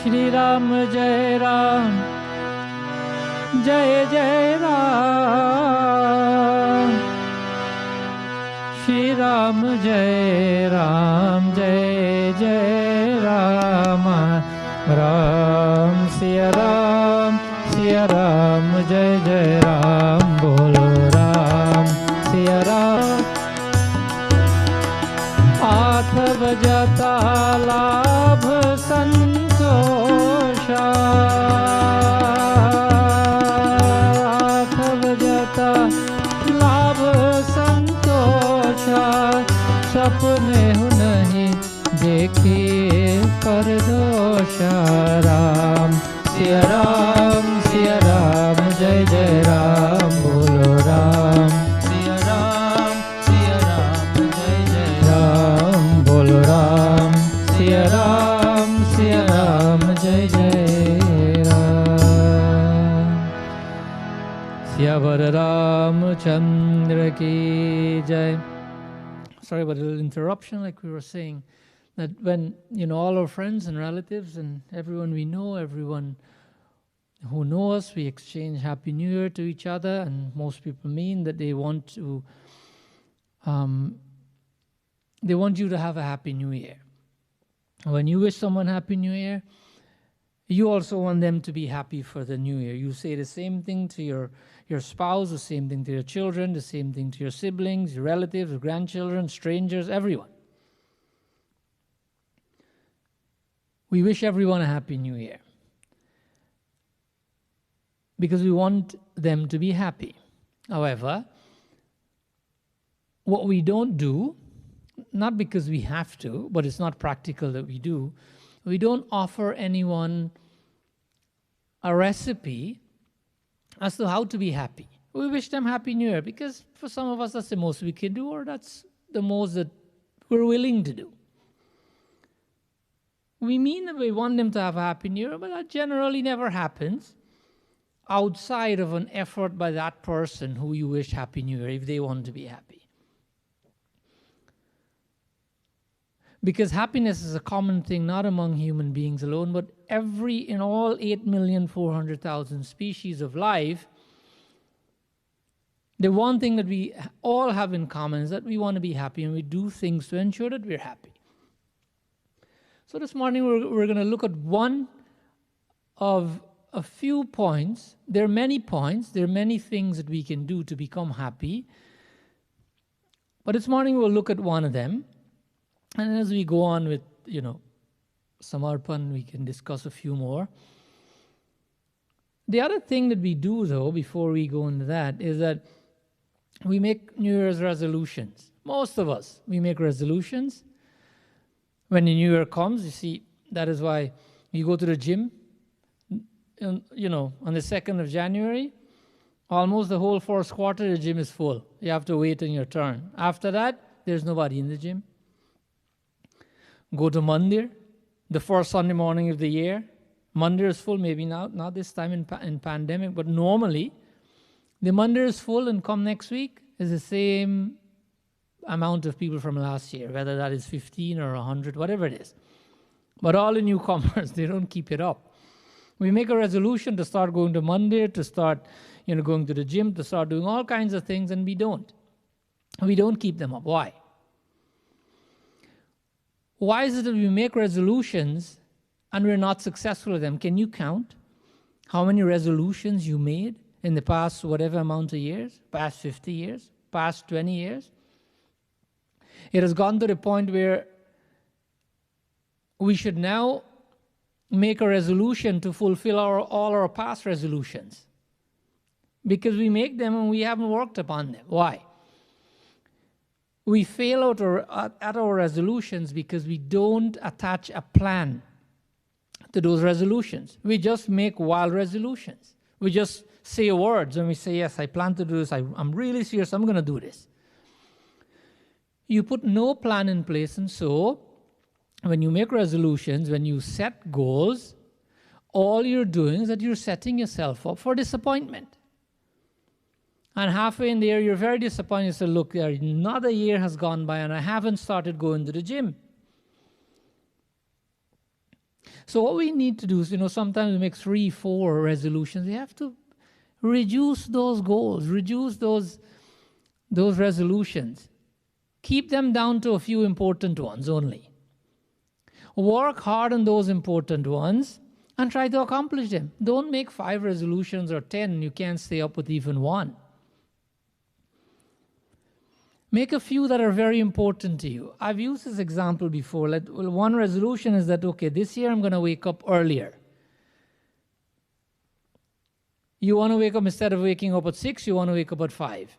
Shri Ram Jai Ram, Jai Jai Ram. Shri Ram Jai Ram, Jai Jai Ram. Ram Siya Ram, Siya Ram, Jai Jai Ram. Bolo Ram Siya Ram. आठ बजता लाभ संतोषा, आठ बजता लाभ संतोषा, सपने हूँ नहीं देखिए परदोषा। राम सिया राम, सिया राम, जय जय राम। बोलो राम सिया राम, सिया राम, जय जय राम। बोलो राम सिया राम, सिया राम, जय जय राम। सियावर रामचंद्र की जय. Sorry about a little interruption. Like we were saying, that when all our friends and relatives and everyone we know, everyone who know us, we exchange Happy New Year to each other, and most people mean that they want you to have a Happy New Year. When you wish someone Happy New Year, you also want them to be happy for the New Year. You say the same thing to your spouse, the same thing to your children, the same thing to your siblings, your relatives, your grandchildren, strangers, everyone. We wish everyone a Happy New Year because we want them to be happy. However, what we don't do, not because we have to, but it's not practical that we do, we don't offer anyone a recipe as to how to be happy. We wish them Happy New Year because for some of us that's the most we can do, or that's the most that we're willing to do. We mean that we want them to have a Happy New Year, but that generally never happens outside of an effort by that person who you wish Happy New Year if they want to be happy. Because happiness is a common thing, not among human beings alone, but in all 8,400,000 species of life, the one thing that we all have in common is that we want to be happy, and we do things to ensure that we're happy. So this morning we're going to look at one of a few points. There are many points, there are many things that we can do to become happy. But this morning we'll look at one of them. And as we go on with, Samarpan, we can discuss a few more. The other thing that we do, though, before we go into that, is that we make New Year's resolutions. Most of us, we make resolutions. When the New Year comes, you see, that is why you go to the gym, on the 2nd of January, almost the whole first quarter, the gym is full. You have to wait on your turn. After that, there's nobody in the gym. Go to Mandir, the first Sunday morning of the year. Mandir is full, maybe not this time in pandemic, but normally the Mandir is full, and come next week is the same amount of people from last year, whether that is 15 or 100, whatever it is. But all the newcomers, they don't keep it up. We make a resolution to start going to Mandir, to start going to the gym, to start doing all kinds of things, and we don't. We don't keep them up. Why? Why is it that we make resolutions and we're not successful with them? Can you count how many resolutions you made in the past whatever amount of years, past 50 years, past 20 years? It has gone to the point where we should now make a resolution to fulfill all our past resolutions, because we make them and we haven't worked upon them. Why? We fail at our resolutions because we don't attach a plan to those resolutions. We just make wild resolutions. We just say words and we say, yes, I plan to do this. I'm really serious. I'm going to do this. You put no plan in place, and so when you make resolutions, when you set goals, all you're doing is that you're setting yourself up for disappointment. And halfway in there, you're very disappointed. You say, look, another year has gone by and I haven't started going to the gym. So what we need to do is, sometimes we make 3, 4 resolutions. We have to reduce those goals, reduce those resolutions. Keep them down to a few important ones only. Work hard on those important ones and try to accomplish them. Don't make 5 resolutions or 10 and you can't stay up with even 1. Make a few that are very important to you. I've used this example before. One resolution is that, okay, this year I'm going to wake up earlier. You want to wake up, instead of waking up at 6, you want to wake up at 5.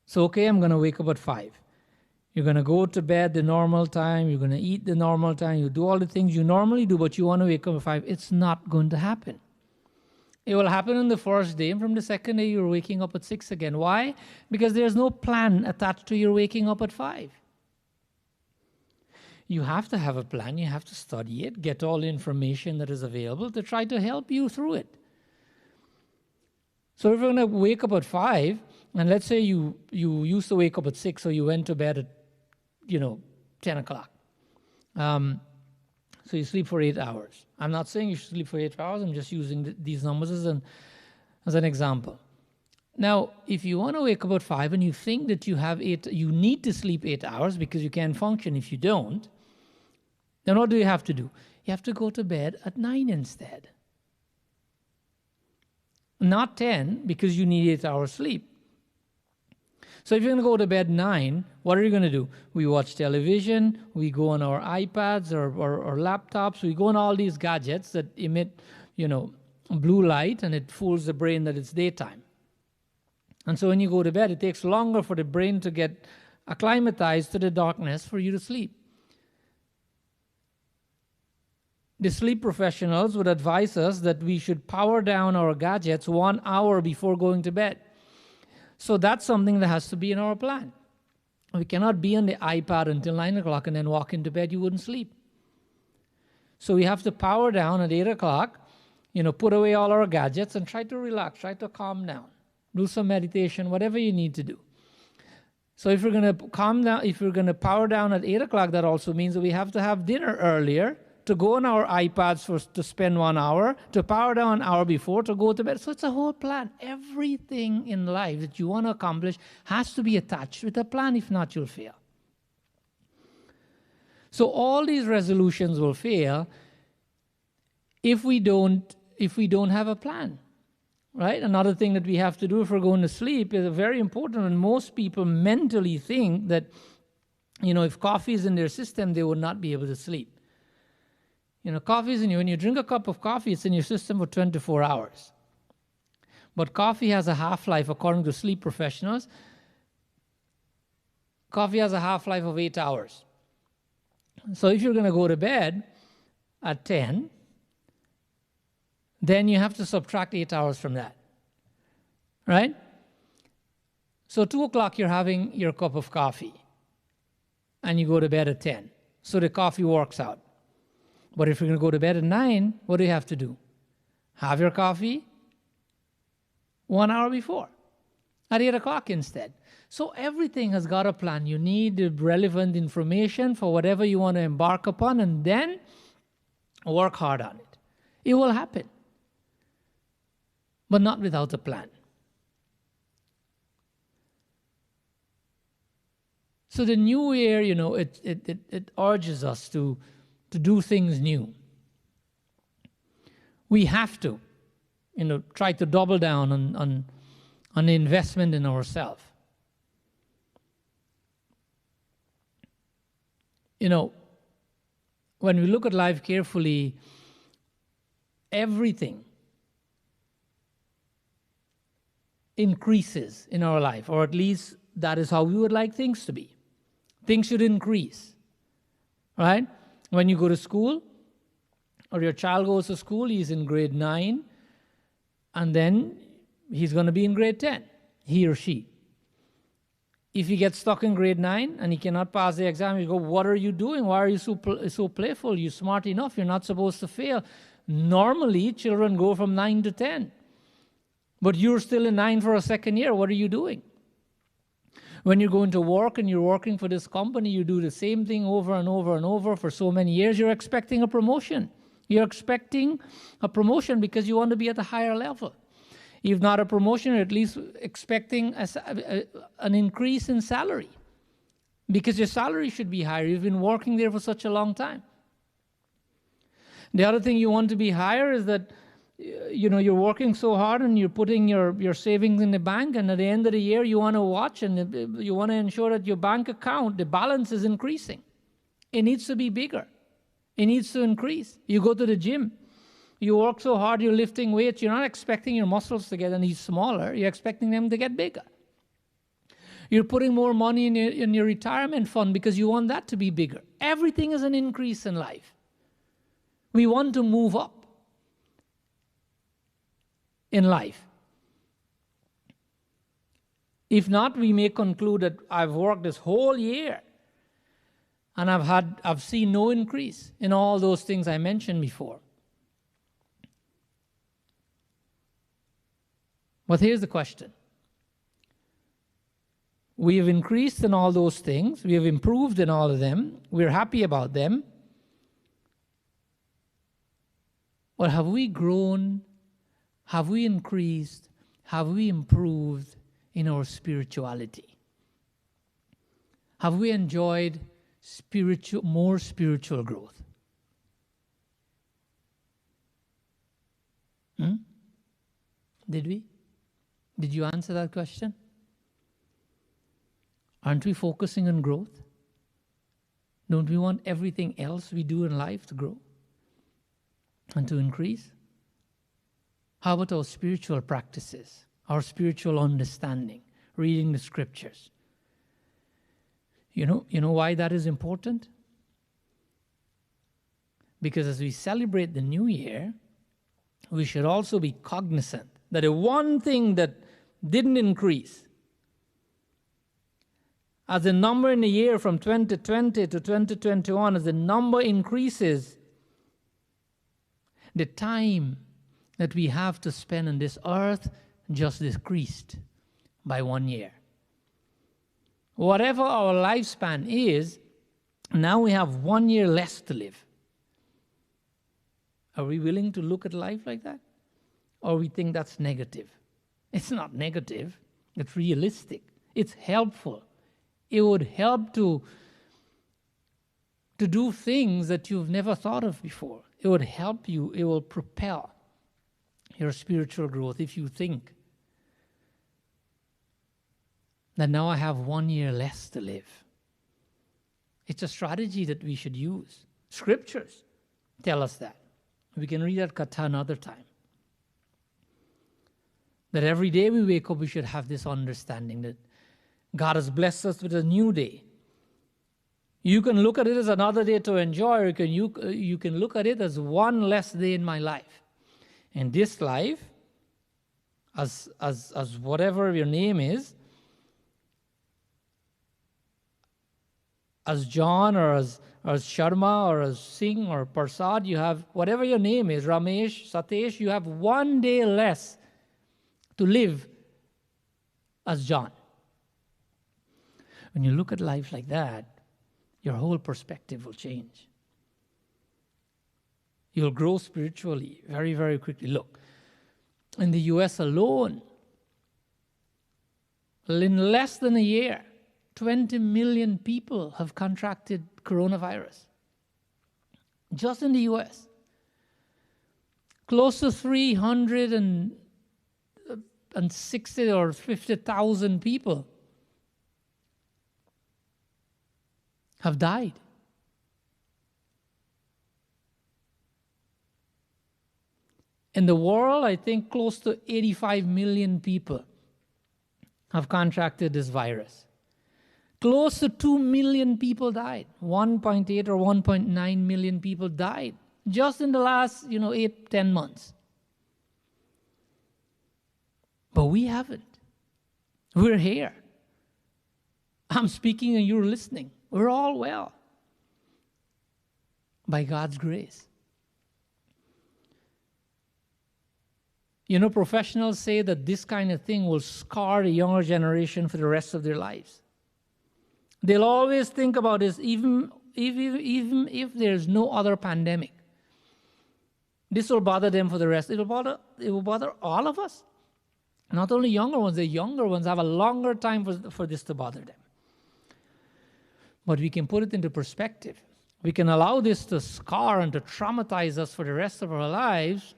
So, okay, I'm going to wake up at 5. You're going to go to bed the normal time. You're going to eat the normal time. You do all the things you normally do, but you want to wake up at 5. It's not going to happen. It will happen on the first day, and from the second day, you're waking up at 6 again. Why? Because there's no plan attached to your waking up at 5. You have to have a plan. You have to study it, get all the information that is available to try to help you through it. So if you're going to wake up at 5, and let's say you used to wake up at 6, so you went to bed at 10 o'clock. So you sleep for 8 hours. I'm not saying you should sleep for 8 hours. I'm just using these numbers as an example. Now, if you want to wake up at 5 and you think that you need to sleep 8 hours because you can't function if you don't, then what do you have to do? You have to go to bed at 9 instead. Not 10, because you need 8 hours sleep. So if you're going to go to bed 9, what are you going to do? We watch television, we go on our iPads or laptops, we go on all these gadgets that emit, blue light, and it fools the brain that it's daytime. And so when you go to bed, it takes longer for the brain to get acclimatized to the darkness for you to sleep. The sleep professionals would advise us that we should power down our gadgets 1 hour before going to bed. So that's something that has to be in our plan. We cannot be on the iPad until 9 o'clock and then walk into bed. You wouldn't sleep. So we have to power down at 8 o'clock, put away all our gadgets and try to relax, try to calm down. Do some meditation, whatever you need to do. So if you're going to calm down, if you're going to power down at 8 o'clock, that also means that we have to have dinner earlier, to go on our iPads to spend 1 hour, to power down an hour before, to go to bed. So it's a whole plan. Everything in life that you want to accomplish has to be attached with a plan. If not, you'll fail. So all these resolutions will fail if we don't have a plan. Right? Another thing that we have to do if we're going to sleep is very important, and most people mentally think that, if coffee is in their system, they would not be able to sleep. Coffee is in you. When you drink a cup of coffee, it's in your system for 24 hours. But coffee has a half-life, according to sleep professionals. Coffee has a half-life of 8 hours. So if you're going to go to bed at 10, then you have to subtract 8 hours from that. Right? So 2 o'clock, you're having your cup of coffee. And you go to bed at 10. So the coffee works out. But if you're going to go to bed at 9, what do you have to do? Have your coffee 1 hour before, at 8 o'clock instead. So everything has got a plan. You need the relevant information for whatever you want to embark upon, and then work hard on it. It will happen, but not without a plan. So the new year, it urges us to do things new. We have to, try to double down on the investment in ourselves. When we look at life carefully, everything increases in our life, or at least that is how we would like things to be. Things should increase, right? When you go to school, or your child goes to school, he's in grade 9, and then he's going to be in grade 10, he or she. If he gets stuck in grade 9 and he cannot pass the exam, you go, what are you doing? Why are you so playful? You're smart enough. You're not supposed to fail. Normally, children go from 9 to 10. But you're still in 9 for a second year. What are you doing? When you go into work and you're working for this company, you do the same thing over and over and over for so many years, you're expecting a promotion. You're expecting a promotion because you want to be at a higher level. If not a promotion, you're at least expecting an increase in salary, because your salary should be higher. You've been working there for such a long time. The other thing you want to be higher is that you're working so hard and you're putting your savings in the bank, and at the end of the year you want to watch and you want to ensure that your bank account, the balance is increasing. It needs to be bigger. It needs to increase. You go to the gym. You work so hard, you're lifting weights. You're not expecting your muscles to get any smaller. You're expecting them to get bigger. You're putting more money in your retirement fund because you want that to be bigger. Everything is an increase in life. We want to move up in life. If not, we may conclude that I've worked this whole year and I've seen no increase in all those things I mentioned before. But here's the question. We have increased in all those things. We have improved in all of them. We're happy about them. But have we grown? Have we increased? Have we improved in our spirituality? Have we enjoyed more spiritual growth? Did we? Did you answer that question? Aren't we focusing on growth? Don't we want everything else we do in life to grow and to increase? How about our spiritual practices, our spiritual understanding, reading the scriptures? You know why that is important? Because as we celebrate the new year, we should also be cognizant that the one thing that didn't increase, as the number in the year from 2020 to 2021, as the number increases, the time that we have to spend on this earth just decreased by 1 year. Whatever our lifespan is, now we have 1 year less to live. Are we willing to look at life like that? Or we think that's negative? It's not negative. It's realistic. It's helpful. It would help to do things that you've never thought of before. It would help you. It will propel your spiritual growth if you think that now I have 1 year less to live. It's a strategy that we should use. Scriptures tell us that. We can read that katha another time. That every day we wake up, we should have this understanding that God has blessed us with a new day. You can look at it as another day to enjoy, or you can look at it as one less day in my life. And this life, as whatever your name is, as John or as Sharma or as Singh or Prasad, you have whatever your name is, Ramesh, Satesh, you have 1 day less to live as John. When you look at life like that, your whole perspective will change. You'll grow spiritually very, very quickly. Look, in the US alone, in less than a year, 20 million people have contracted coronavirus. Just in the US. Close to 360 or 50,000 people have died. In the world, I think close to 85 million people have contracted this virus. Close to 2 million people died. 1.8 or 1.9 million people died just in the last 8-10 months. But we haven't. We're here. I'm speaking and you're listening. We're all well by God's grace. Professionals say that this kind of thing will scar the younger generation for the rest of their lives. They'll always think about this, even if there's no other pandemic. This will bother them for the rest. It will bother all of us. Not only younger ones, the younger ones have a longer time for this to bother them. But we can put it into perspective. We can allow this to scar and to traumatize us for the rest of our lives,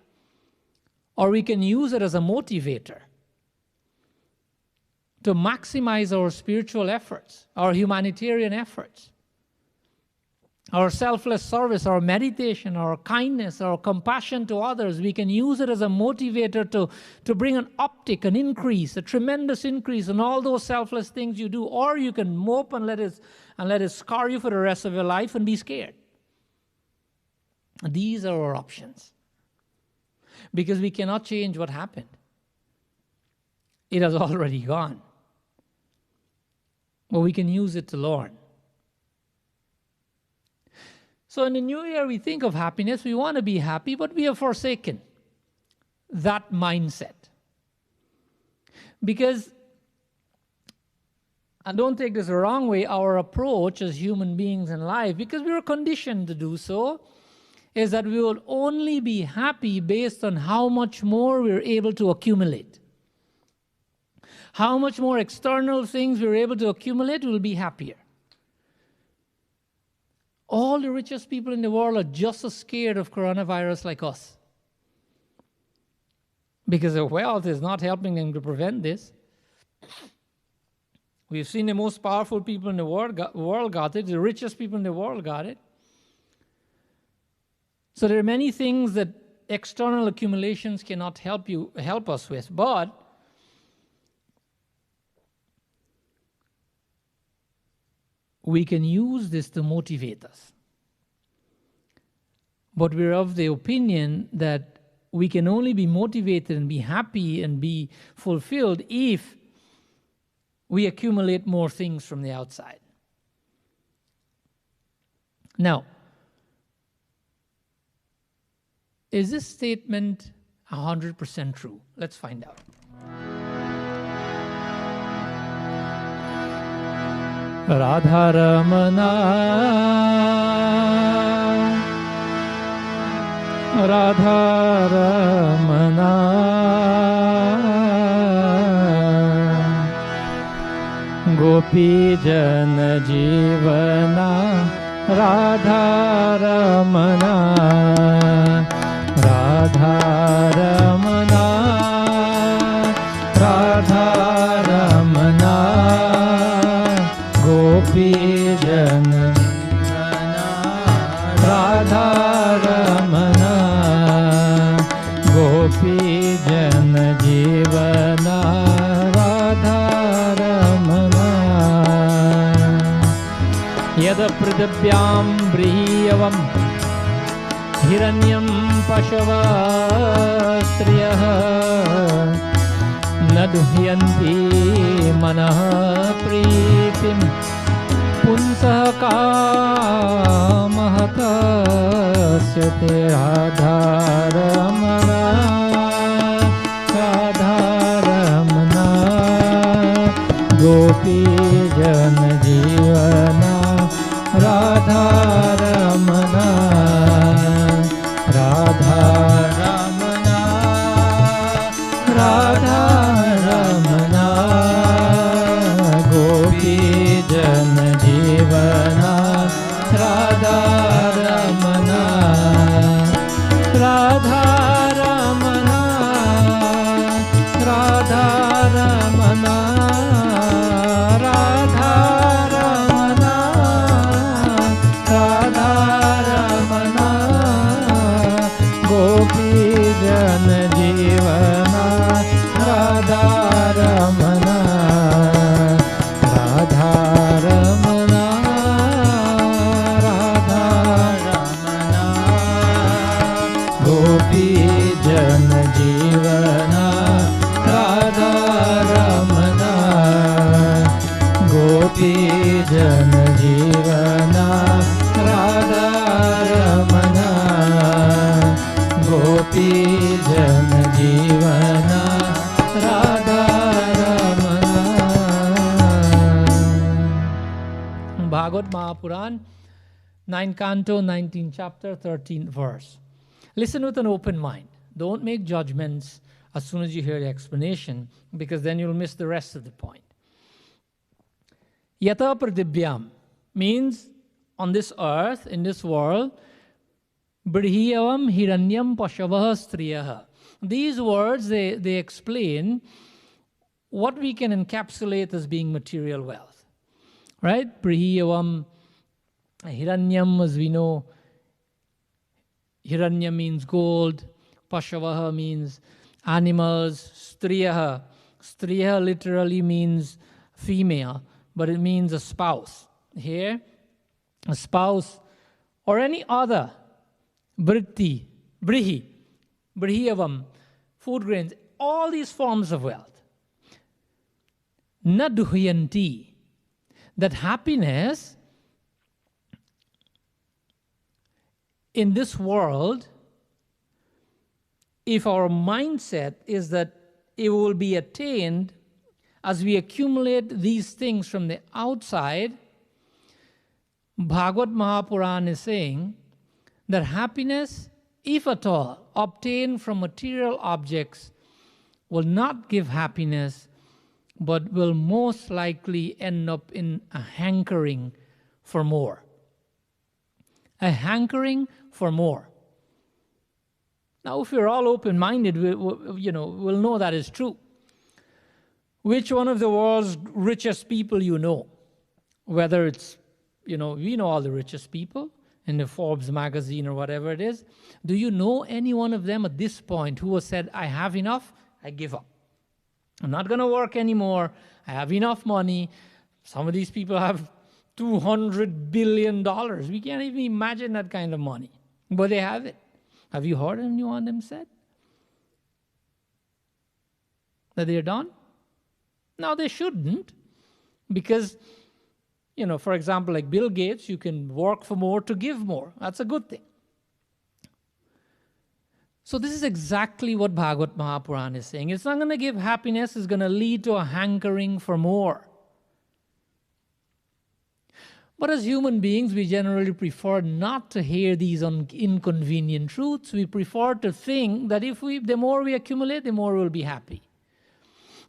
or we can use it as a motivator to maximize our spiritual efforts, our humanitarian efforts, our selfless service, our meditation, our kindness, our compassion to others. We can use it as a motivator to bring an uptick, an increase, a tremendous increase in all those selfless things you do. Or you can mope and let it scar you for the rest of your life and be scared. These are our options. Because we cannot change what happened. It has already gone. But we can use it to learn. So in the new year, we think of happiness. We want to be happy, but we have forsaken that mindset. Because, and don't take this the wrong way, our approach as human beings in life, because we were conditioned to do so, is that we will only be happy based on how much more we're able to accumulate. How much more external things we're able to accumulate, we'll be happier. All the richest people in the world are just as scared of coronavirus like us. Because their wealth is not helping them to prevent this. We've seen the most powerful people in the world got it. The richest people in the world got it. So there are many things that external accumulations cannot help us with. But we can use this to motivate us. But we're of the opinion that we can only be motivated and be happy and be fulfilled if we accumulate more things from the outside. Now, is this statement 100% true? Let's find out. Radha Ramana, Radha Ramana, Gopi Jana Jivana, Radha Ramana, Radha Ramana, Radha Ramana. Gopi Jana Radha Ramana, Gopi Jana Jivana, Radha Ramana. Yada Pridabhyam Briyavam Hiranyam Pashava Striyaha Naduhyanti Manah Pritim Punsah Kamah Kasyate Radha Ramana, Radha Ramana, Gopi Jana Jivana, Radha Ramana, Radha Ramana, Radha Ramana, Gopi Jana Jivana, Radha Ramana, Radha Ramana, Radha Ramana, Radha Ramana, Radha Ramana, Gopi Jana Jivana, Radha Ramana, Radha Ramana, Radha Ramana, Gopi Jana Jivana, Radha Ramana, Gopi Jana Jivana, Radha Ramana, Gopi Jana Jivana, Radha Ramana. Bhagavad Mahapuran, 9th canto, 19th chapter, 13th verse. Listen with an open mind. Don't make judgments as soon as you hear the explanation, because then you'll miss the rest of the point. Yata pradibhyam means on this earth, in this world, brihyavam hiranyam pashavah striyah. These words, they explain what we can encapsulate as being material wealth. Right? Brihyavam, hiranyam, as we know, hiranya means gold, pashavaha means animals, striyaha. Striyaha literally means female, but it means a spouse. Here, a spouse or any other brihi, brihyavam, food grains, all these forms of wealth. Naduhyanti, that happiness in this world, if our mindset is that it will be attained as we accumulate these things from the outside, Bhagavad Mahapuran is saying that happiness, if at all, obtained from material objects will not give happiness, but will most likely end up in a hankering for more. A hankering for more. Now, if we're all open-minded, we'll know that is true. Which one of the world's richest people you know? Whether it's, we know all the richest people in the Forbes magazine or whatever it is. Do you know any one of them at this point who has said, I have enough, I give up. I'm not going to work anymore. I have enough money. Some of these people have $200 billion. We can't even imagine that kind of money. But they have it. Have you heard anyone of them said that they're done? No, they shouldn't. Because, for example, like Bill Gates, you can work for more to give more. That's a good thing. So this is exactly what Bhagavad Mahapuran is saying. It's not going to give happiness. It's going to lead to a hankering for more. But as human beings, we generally prefer not to hear these inconvenient truths. We prefer to think that the more we accumulate, the more we'll be happy.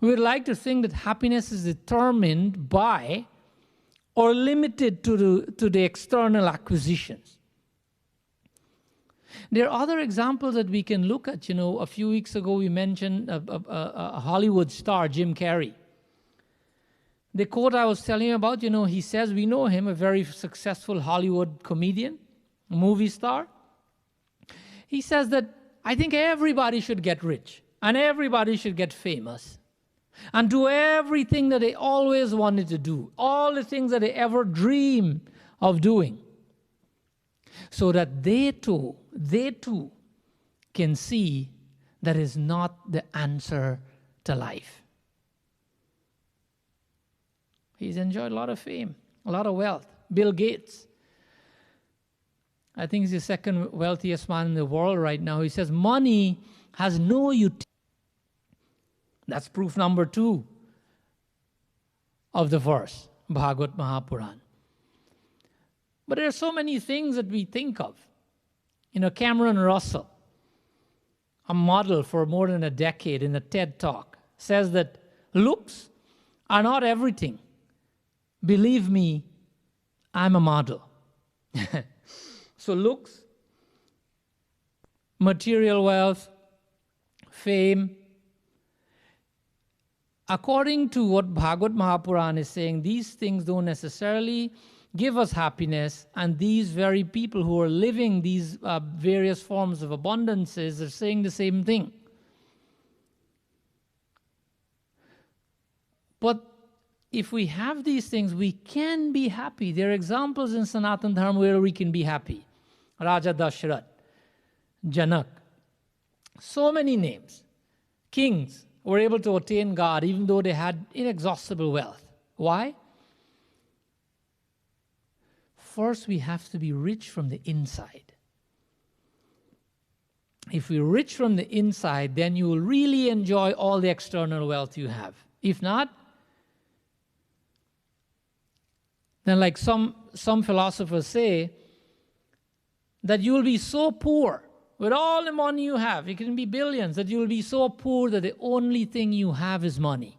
We would like to think that happiness is determined by or limited to the external acquisitions. There are other examples that we can look at. A few weeks ago we mentioned a Hollywood star, Jim Carrey. The quote I was telling you about, he says, we know him, a very successful Hollywood comedian, movie star. He says that, I think everybody should get rich and everybody should get famous and do everything that they always wanted to do, all the things that they ever dreamed of doing, so that they too can see that is not the answer to life. He's enjoyed a lot of fame, a lot of wealth. Bill Gates, I think he's the second wealthiest man in the world right now. He says money has no utility. That's proof number 2 of the verse, Bhagavad Mahapuran. But there are so many things that we think of. Cameron Russell, a model for more than a decade in a TED Talk, says that looks are not everything. Believe me, I'm a model. So looks, material wealth, fame. According to what Bhagavad Mahapuran is saying, these things don't necessarily give us happiness, and these very people who are living these various forms of abundances are saying the same thing. But if we have these things, we can be happy. There are examples in Sanatana Dharma where we can be happy. Raja Dashrath, Janak, so many names. Kings were able to attain God even though they had inexhaustible wealth. Why? First, we have to be rich from the inside. If we're rich from the inside, then you will really enjoy all the external wealth you have. If not, then like some philosophers say, that you will be so poor with all the money you have, it can be billions, that you will be so poor that the only thing you have is money.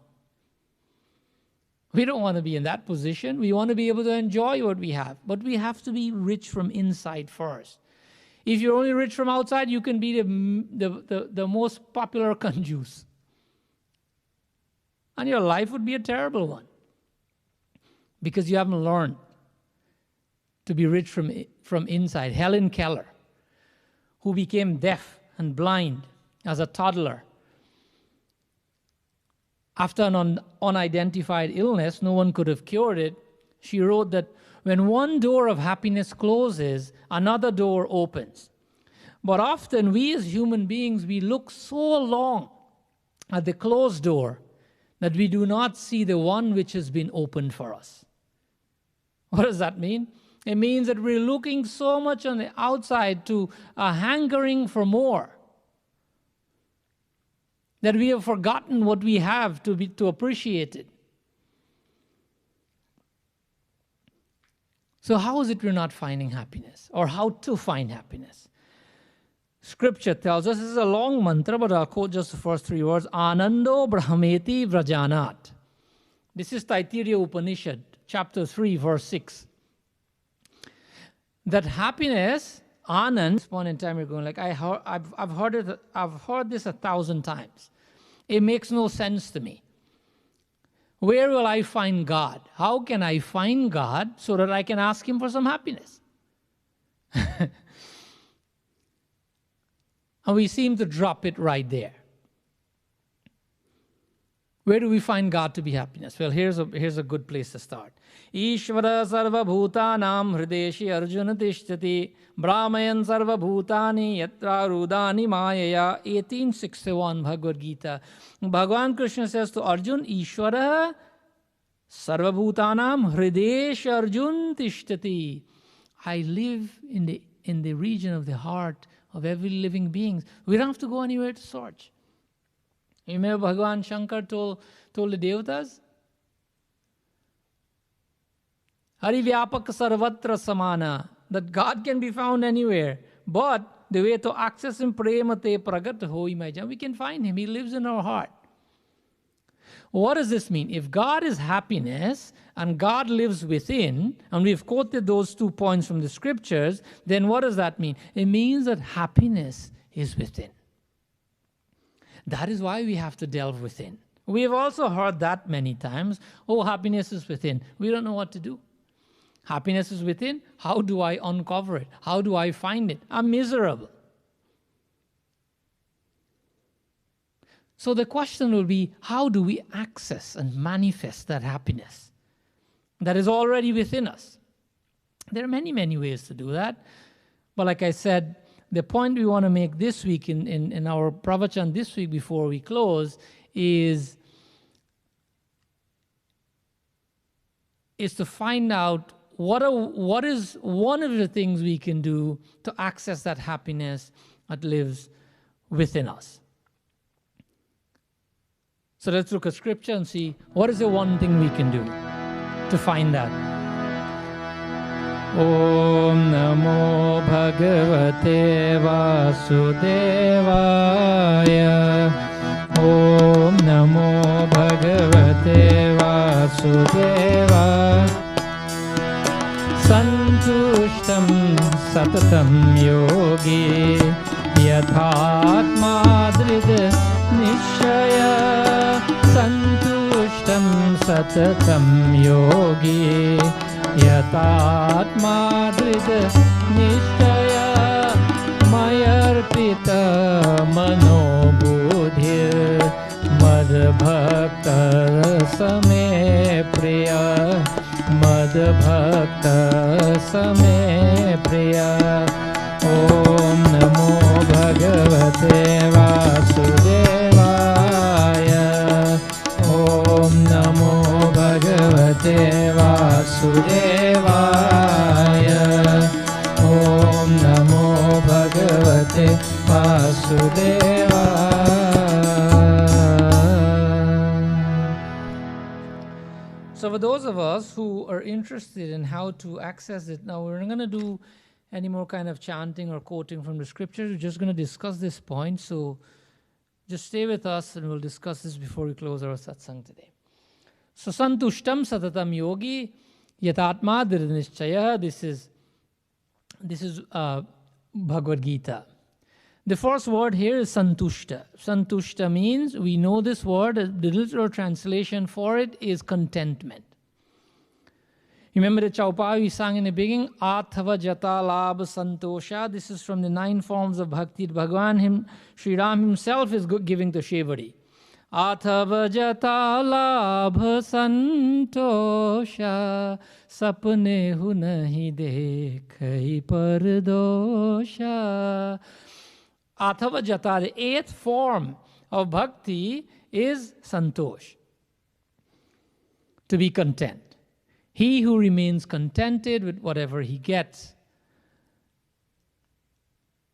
We don't want to be in that position. We want to be able to enjoy what we have. But we have to be rich from inside first. If you're only rich from outside, you can be the most popular conjuice. And your life would be a terrible one. Because you haven't learned to be rich from inside. Helen Keller, who became deaf and blind as a toddler, after an unidentified illness, no one could have cured it. She wrote that when one door of happiness closes, another door opens. But often we as human beings, we look so long at the closed door that we do not see the one which has been opened for us. What does that mean? It means that we're looking so much on the outside to a hankering for more, that we have forgotten what we have to appreciate it. So how is it we're not finding happiness? Or how to find happiness? Scripture tells us, this is a long mantra, but I'll quote just the first 3 words. Anando brahmeti vrajanat. This is Taittiriya Upanishad, chapter 3, verse 6. That happiness, Anand, at this point in time you're going like, I've heard this 1,000 times. It makes no sense to me. Where will I find God? How can I find God so that I can ask Him for some happiness? And we seem to drop it right there. Where do we find God to be happiness? Well, here's a good place to start. Ishvara sarva bhutanam hrideshi arjuna tishtati brahmayan sarva bhutani yatra rudani mayaya. 1861 Bhagavad Gita. Bhagavan Krishna says to Arjun, Ishvara sarva bhutanam hrideshi arjun tishtati. I live in the region of the heart of every living being. We don't have to go anywhere to search. You remember Bhagavan Shankar told the Devatas? Hari Vyapak Sarvatra Samana, that God can be found anywhere. But the way to access Him, Premate Pragat Hoi Maja, we can find Him. He lives in our heart. What does this mean? If God is happiness and God lives within, and we've quoted those 2 points from the scriptures, then what does that mean? It means that happiness is within. That is why we have to delve within. We have also heard that many times. Oh, happiness is within. We don't know what to do. Happiness is within. How do I uncover it? How do I find it? I'm miserable. So the question will be, how do we access and manifest that happiness that is already within us? There are many, many ways to do that. But like I said, the point we want to make this week in our pravachan this week before we close is to find out what is one of the things we can do to access that happiness that lives within us. So let's look at scripture and see what is the one thing we can do to find that. Om Namo Bhagavate Vasudevaya. Om Namo Bhagavate Vasudevaya. Santushtam Satatam Yogi Yathatma Drid Nishaya. Santushtam Satatam Yogi Yatatma Drid Nishaya. Mayarpita Manobudhir Madbhakta Same Priya. Madbhakta Same Priya. Om Namo Bhagavate Vasudevaya. Om Namo Bhagavate Vasudevaya. Om Namo Bhagavate Vasudevaya. So for those of us who are interested in how to access it, now we're not going to do any more kind of chanting or quoting from the scriptures. We're just going to discuss this point. So just stay with us and we'll discuss this before we close our satsang today. So santushtam satatam yogi yatatma dridhanishchaya. This is Bhagavad Gita. The first word here is santushta. Santushta means, we know this word, the literal translation for it is contentment. Remember the Chaupa we sang in the beginning, Athava Jata Labha Santosha. This is from the 9 forms of Bhakti. Bhagavan, Sri Ram himself is giving to Shevadi. Athava Jata Labha Santosha, Sapne hu nahi dekhai pardosha. Athava Jata, the 8th form of Bhakti is Santosh, to be content. He who remains contented with whatever he gets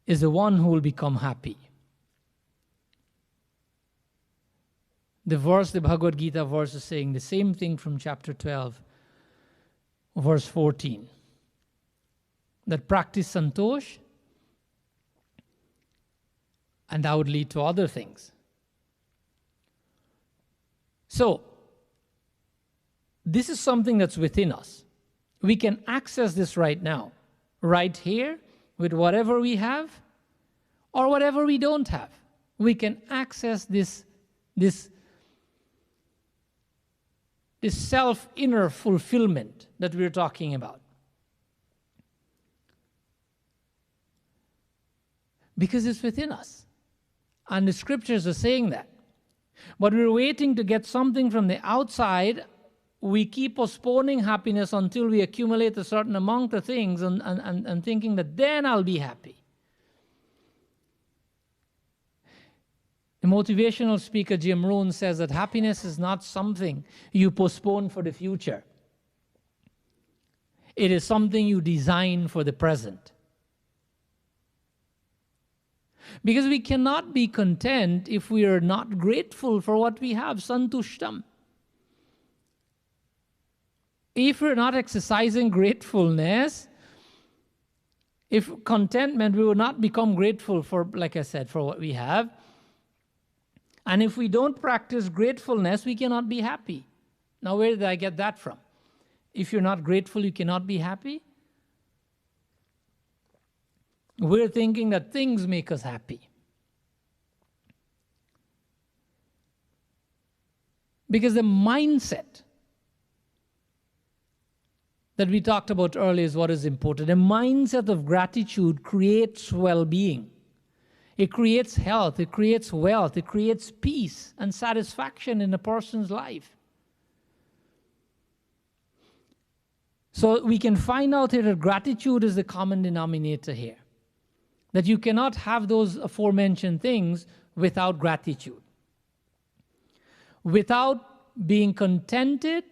is the one who will become happy. The verse, the Bhagavad Gita verse is saying the same thing from chapter 12, verse 14. That practice santosh and that would lead to other things. So, this is something that's within us. We can access this right now, right here, with whatever we have or whatever we don't have. We can access this self-inner fulfillment that we're talking about. Because it's within us. And the scriptures are saying that. But we're waiting to get something from the outside. We keep postponing happiness until we accumulate a certain amount of things and thinking that then I'll be happy. The motivational speaker Jim Rohn says that happiness is not something you postpone for the future. It is something you design for the present. Because we cannot be content if we are not grateful for what we have. Santushtam. If we're not exercising gratefulness, if contentment, we will not become grateful for, like I said, for what we have. And if we don't practice gratefulness, we cannot be happy. Now, where did I get that from? If you're not grateful, you cannot be happy? We're thinking that things make us happy. Because the mindset that we talked about earlier is what is important. A mindset of gratitude creates well-being. It creates health, it creates wealth, it creates peace and satisfaction in a person's life. So we can find out here that gratitude is the common denominator here. That you cannot have those aforementioned things without gratitude. Without being contented,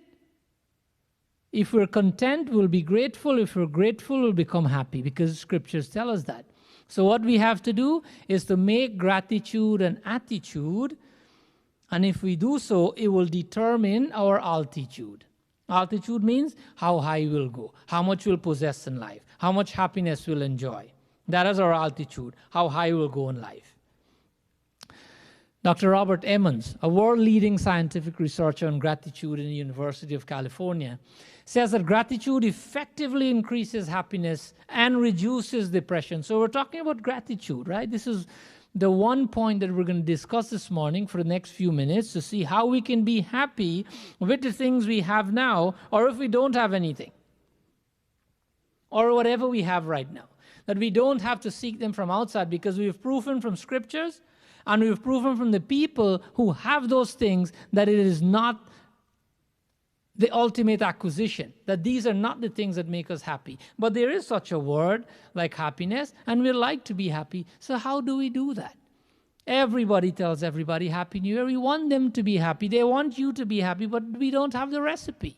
if we're content, we'll be grateful. If we're grateful, we'll become happy, because scriptures tell us that. So what we have to do is to make gratitude an attitude, and if we do so, it will determine our altitude. Altitude means how high we'll go, how much we'll possess in life, how much happiness we'll enjoy. That is our altitude, how high we'll go in life. Dr. Robert Emmons, a world-leading scientific researcher on gratitude in the University of California, says that gratitude effectively increases happiness and reduces depression. So we're talking about gratitude, right? This is the one point that we're going to discuss this morning for the next few minutes, to see how we can be happy with the things we have now, or if we don't have anything, or whatever we have right now. That we don't have to seek them from outside, because we've proven from scriptures and we've proven from the people who have those things that it is not the ultimate acquisition, that these are not the things that make us happy. But there is such a word like happiness, and we like to be happy. So how do we do that? Everybody tells everybody Happy New Year. We want them to be happy. They want you to be happy, but we don't have the recipe.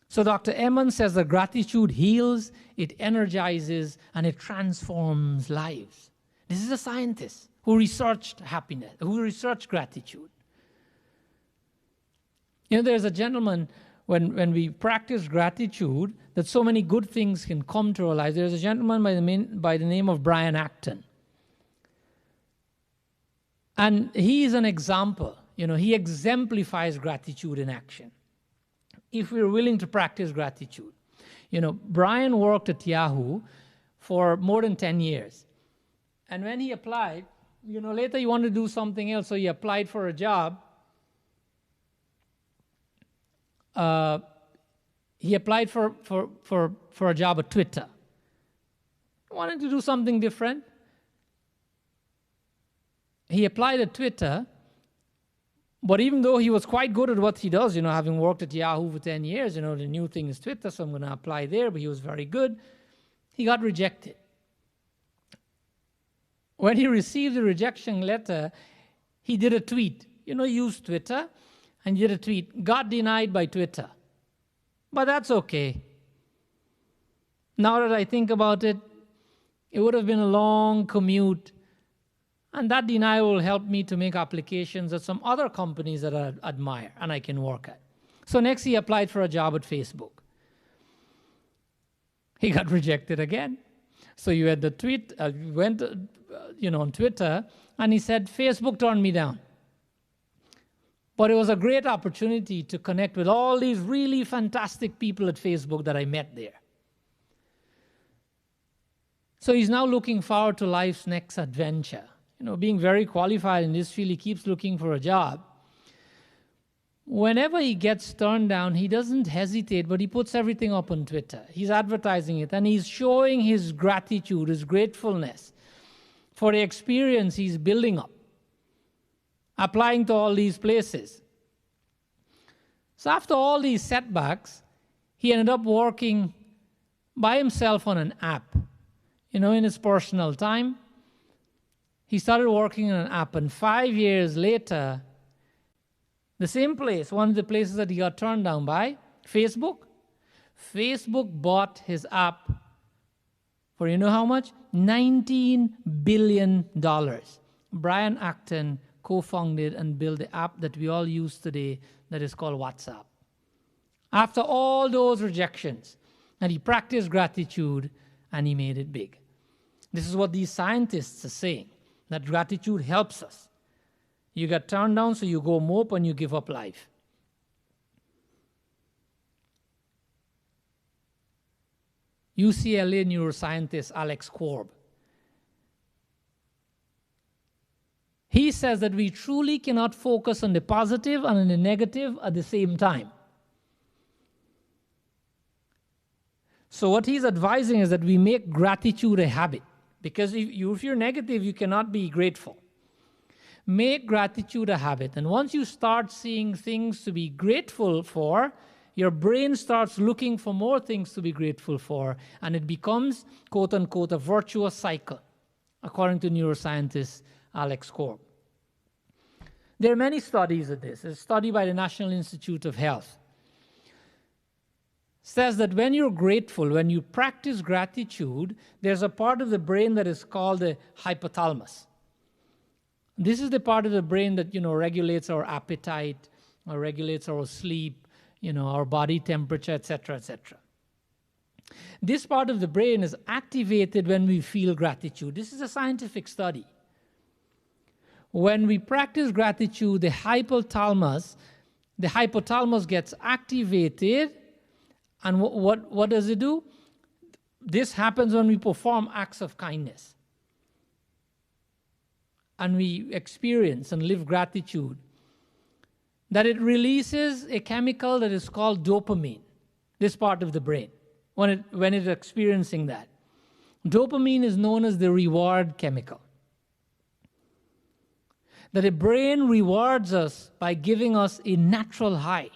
So Dr. Emmons says that gratitude heals, it energizes, and it transforms lives. This is a scientist who researched happiness, who researched gratitude. There's a gentleman, when we practice gratitude, that so many good things can come to our lives. There's a gentleman by the name of Brian Acton. And he is an example. He exemplifies gratitude in action. If we're willing to practice gratitude. Brian worked at Yahoo for more than 10 years. And when he applied, later he wanted to do something else, so he applied for a job. He applied for a job at Twitter. He wanted to do something different. He applied at Twitter, but even though he was quite good at what he does, having worked at Yahoo for 10 years, the new thing is Twitter, so I'm going to apply there, but he was very good. He got rejected. When he received the rejection letter, he did a tweet. He used Twitter, and he did a tweet, "Got denied by Twitter." But that's okay. Now that I think about it, it would have been a long commute, and that denial will help me to make applications at some other companies that I admire and I can work at. So next he applied for a job at Facebook. He got rejected again. So you had the tweet, went on Twitter, and he said, "Facebook turned me down." But it was a great opportunity to connect with all these really fantastic people at Facebook that I met there. So he's now looking forward to life's next adventure. Being very qualified in this field, he keeps looking for a job. Whenever he gets turned down, he doesn't hesitate, but he puts everything up on Twitter. He's advertising it, and he's showing his gratitude, his gratefulness for the experience he's building up, applying to all these places. So after all these setbacks, he ended up working by himself on an app, in his personal time. He started working on an app, and 5 years later, the same place, one of the places that he got turned down by, Facebook bought his app for how much? $19 billion. Brian Acton co-founded and built the app that we all use today that is called WhatsApp. After all those rejections, and he practiced gratitude, and he made it big. This is what these scientists are saying, that gratitude helps us. You get turned down, so you go mope and you give up life. UCLA neuroscientist Alex Korb, he says that we truly cannot focus on the positive and on the negative at the same time. So what he's advising is that we make gratitude a habit. Because if you're negative, you cannot be grateful. Make gratitude a habit. And once you start seeing things to be grateful for, your brain starts looking for more things to be grateful for. And it becomes, quote unquote, a virtuous cycle, according to neuroscientist Alex Korb. There are many studies of this. A study by the National Institute of Health says that when you're grateful, when you practice gratitude, there's a part of the brain that is called the hypothalamus. This is the part of the brain that, regulates our appetite, or regulates our sleep, our body temperature, etc., etc. This part of the brain is activated when we feel gratitude. This is a scientific study. When we practice gratitude, the hypothalamus gets activated. And what does it do? This happens when we perform acts of kindness. And we experience and live gratitude. That it releases a chemical that is called dopamine, this part of the brain, when it's experiencing that. Dopamine is known as the reward chemical. That the brain rewards us by giving us a natural high.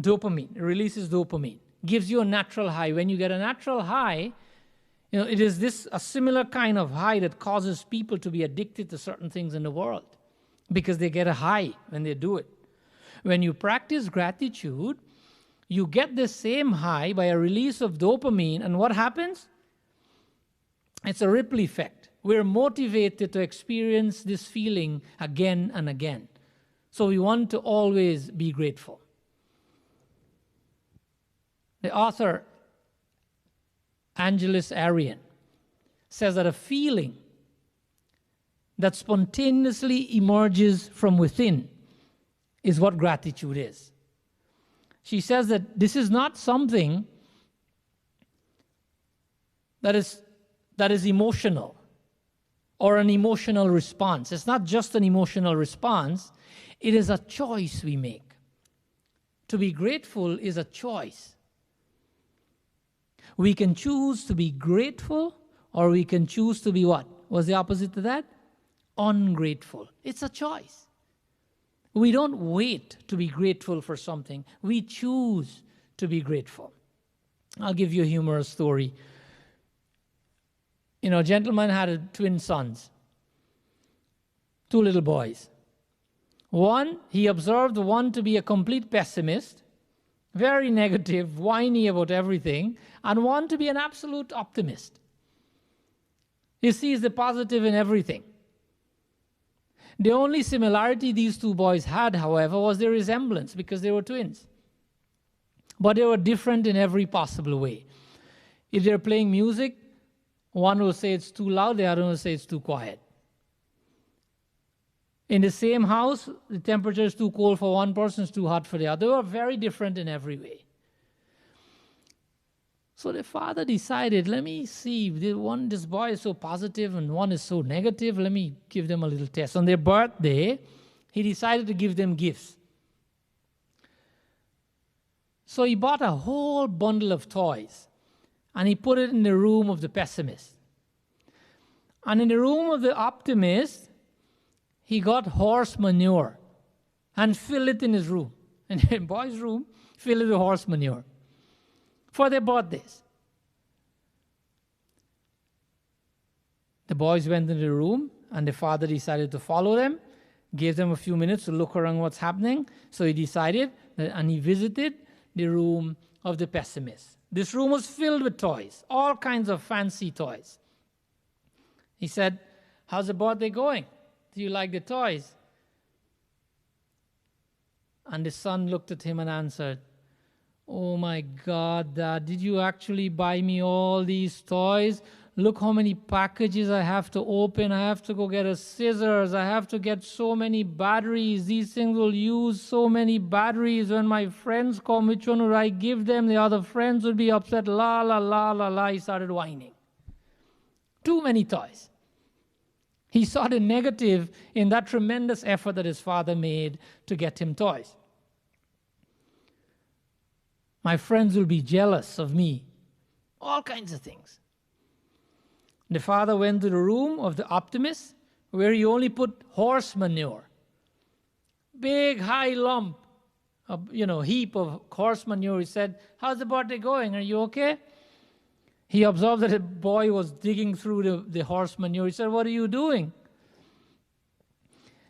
Dopamine, it releases dopamine. Gives you a natural high. When you get a natural high, it is a similar kind of high that causes people to be addicted to certain things in the world because they get a high when they do it. When you practice gratitude, you get the same high by a release of dopamine, and what happens? It's a ripple effect. We're motivated to experience this feeling again and again. So we want to always be grateful. The author, Angeles Arian, says that a feeling that spontaneously emerges from within is what gratitude is. She says that this is not something that is emotional or an emotional response. It's not just an emotional response. It is a choice we make. To be grateful is a choice. We can choose to be grateful, or we can choose to be what? What's the opposite to that? Ungrateful. It's a choice. We don't wait to be grateful for something. We choose to be grateful. I'll give you a humorous story. A gentleman had twin sons, 2 little boys. One, he observed one to be a complete pessimist, very negative, whiny about everything, and one to be an absolute optimist. He sees the positive in everything. The only similarity these 2 boys had, however, was their resemblance, because they were twins. But they were different in every possible way. If they're playing music, one will say it's too loud, the other will say it's too quiet. In the same house, the temperature is too cold for one person, it's too hot for the other. They were very different in every way. So the father decided, let me see, this boy is so positive and one is so negative, let me give them a little test. On their birthday, he decided to give them gifts. So he bought a whole bundle of toys and he put it in the room of the pessimist. And in the room of the optimist, he got horse manure and filled it in his room. In the boy's room, filled it with horse manure for their birthdays. The boys went into the room and the father decided to follow them, gave them a few minutes to look around what's happening. So he decided and he visited the room of the pessimist. This room was filled with toys, all kinds of fancy toys. He said, how's the birthday going? Do you like the toys? And the son looked at him and answered, oh my God, Dad, did you actually buy me all these toys? Look how many packages I have to open. I have to go get a scissors. I have to get so many batteries. These things will use so many batteries. When my friends come, which one would I give them? The other friends would be upset. La, la, la, la, la. He started whining. Too many toys. He saw the negative in that tremendous effort that his father made to get him toys. My friends will be jealous of me. All kinds of things. The father went to the room of the optimist, where he only put horse manure. Big, high lump, heap of horse manure. He said, how's the birthday going? Are you okay? He observed that a boy was digging through the horse manure. He said, what are you doing?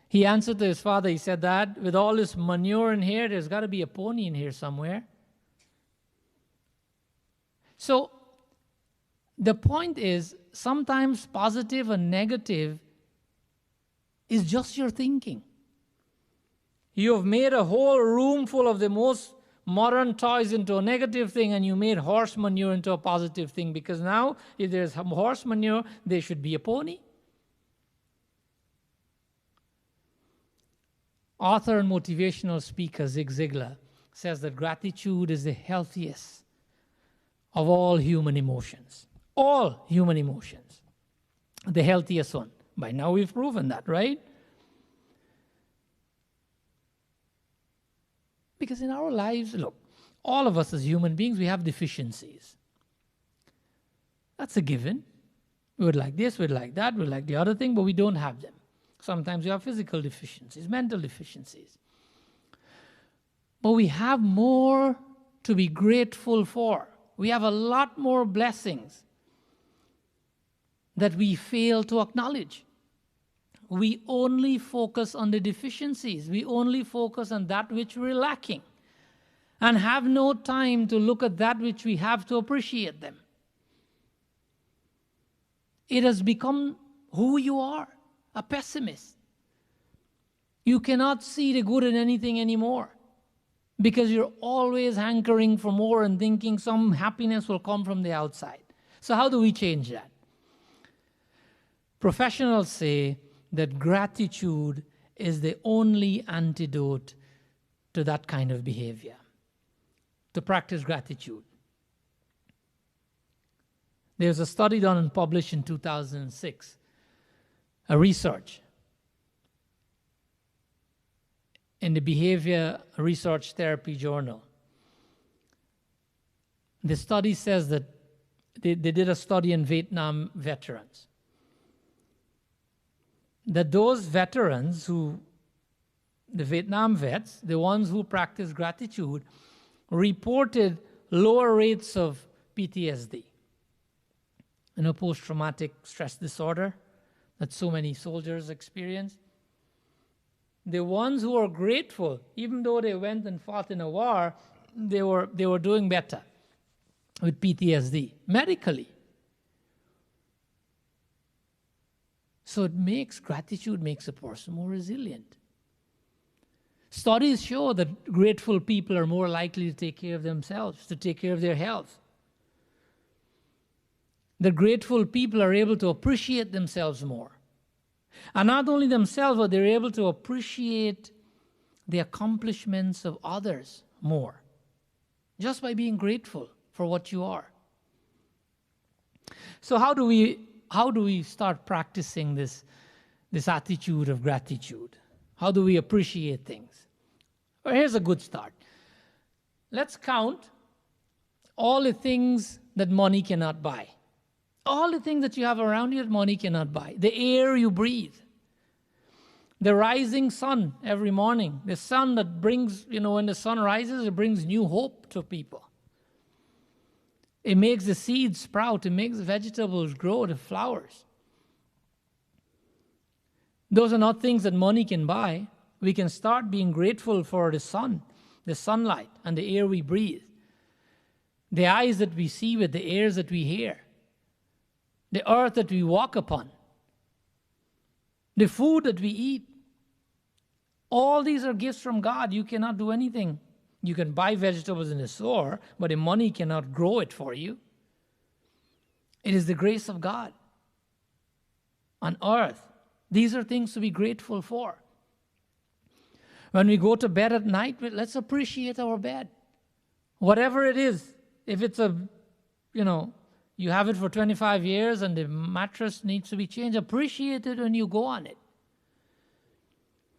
He answered to his father. He said, Dad, with all this manure in here, there's got to be a pony in here somewhere. So the point is, sometimes positive and negative is just your thinking. You have made a whole room full of the most modern toys into a negative thing, and you made horse manure into a positive thing, because now if there's horse manure, there should be a pony. Author and motivational speaker Zig Ziglar says that gratitude is the healthiest of all human emotions. All human emotions. The healthiest one. By now we've proven that, right? Because in our lives, look, all of us as human beings, we have deficiencies. That's a given. We would like this, we'd like that, we'd like the other thing, but we don't have them. Sometimes we have physical deficiencies, mental deficiencies. But we have more to be grateful for. We have a lot more blessings that we fail to acknowledge. We only focus on the deficiencies. We only focus on that which we're lacking and have no time to look at that which we have to appreciate them. It has become who you are, a pessimist. You cannot see the good in anything anymore. because you're always hankering for more and thinking some happiness will come from the outside. So how do we change that? Professionals say that gratitude is the only antidote to that kind of behavior, to practice gratitude. There's a study done and published in 2006, a research in the Behavior Research Therapy Journal. The study says that they did a study in Vietnam veterans, that those veterans the Vietnam vets, the ones who practice gratitude, reported lower rates of PTSD, post-traumatic stress disorder that so many soldiers experience. The ones who are grateful, even though they went and fought in a war, they were doing better with PTSD, medically. So gratitude makes a person more resilient. Studies show that grateful people are more likely to take care of themselves, to take care of their health. The grateful people are able to appreciate themselves more. And not only themselves, but they're able to appreciate the accomplishments of others more, just by being grateful for what you are. So how do we start practicing this attitude of gratitude? How do we appreciate things? Well, here's a good start. Let's count all the things that money cannot buy. All the things that you have around you that money cannot buy. The air you breathe. The rising sun every morning. The sun that brings, when the sun rises, it brings new hope to people. It makes the seeds sprout. It makes the vegetables grow, the flowers. Those are not things that money can buy. We can start being grateful for the sun, the sunlight, and the air we breathe. The eyes that we see with, the ears that we hear. The earth that we walk upon, the food that we eat. All these are gifts from God. You cannot do anything. You can buy vegetables in the store, but the money cannot grow it for you. It is the grace of God on earth. These are things to be grateful for. When we go to bed at night, let's appreciate our bed. Whatever it is, if it's you have it for 25 years and the mattress needs to be changed, appreciate it when you go on it.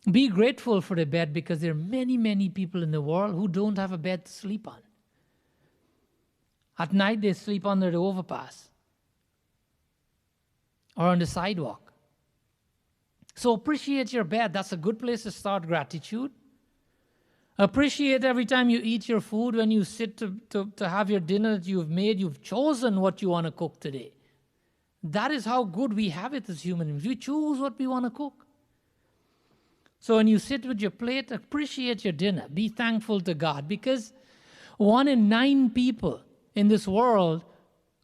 Be grateful for the bed, because there are many, many people in the world who don't have a bed to sleep on. At night they sleep under the overpass or on the sidewalk. So appreciate your bed. That's a good place to start gratitude. Appreciate every time you eat your food, when you sit to have your dinner that you've made, you've chosen what you want to cook today. That is how good we have it as human beings. We choose what we want to cook. So when you sit with your plate, appreciate your dinner. Be thankful to God, because 1 in 9 people in this world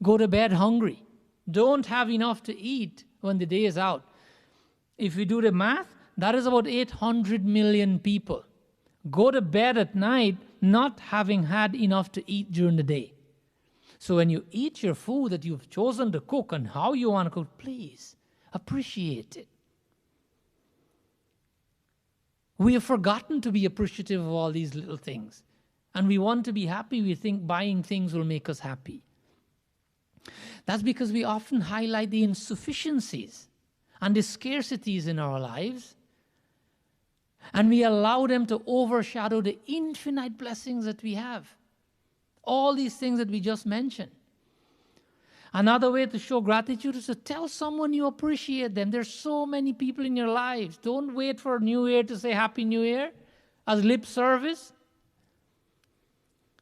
go to bed hungry, don't have enough to eat when the day is out. If we do the math, that is about 800 million people go to bed at night not having had enough to eat during the day. So when you eat your food that you've chosen to cook and how you want to cook, please appreciate it. We have forgotten to be appreciative of all these little things. And we want to be happy. We think buying things will make us happy. That's because we often highlight the insufficiencies and the scarcities in our lives, and we allow them to overshadow the infinite blessings that we have. All these things that we just mentioned. Another way to show gratitude is to tell someone you appreciate them. There's so many people in your lives. Don't wait for New Year to say Happy New Year as lip service.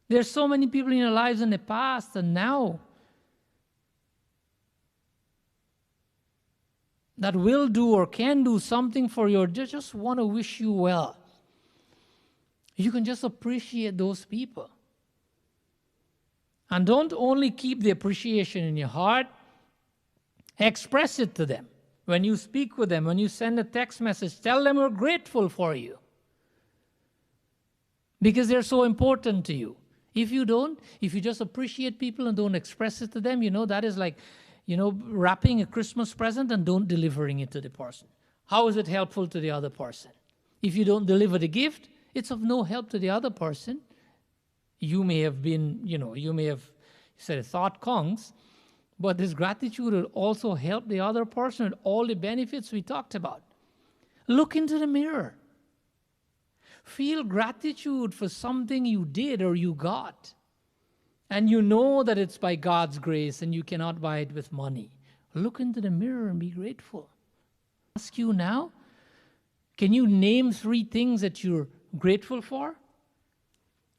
There's so many people in your lives in the past and now that will do or can do something for you, or just want to wish you well. You can just appreciate those people. And don't only keep the appreciation in your heart, express it to them. When you speak with them, when you send a text message, tell them we're grateful for you. because they're so important to you. If you don't, if you just appreciate people and don't express it to them, that is like, wrapping a Christmas present and don't delivering it to the person. How is it helpful to the other person? If you don't deliver the gift, it's of no help to the other person. You may have been, you may have said a thought counts, but this gratitude will also help the other person with all the benefits we talked about. Look into the mirror. Feel gratitude for something you did or you got. And you know that it's by God's grace and you cannot buy it with money. Look into the mirror and be grateful. I ask you now, can you name 3 things that you're grateful for?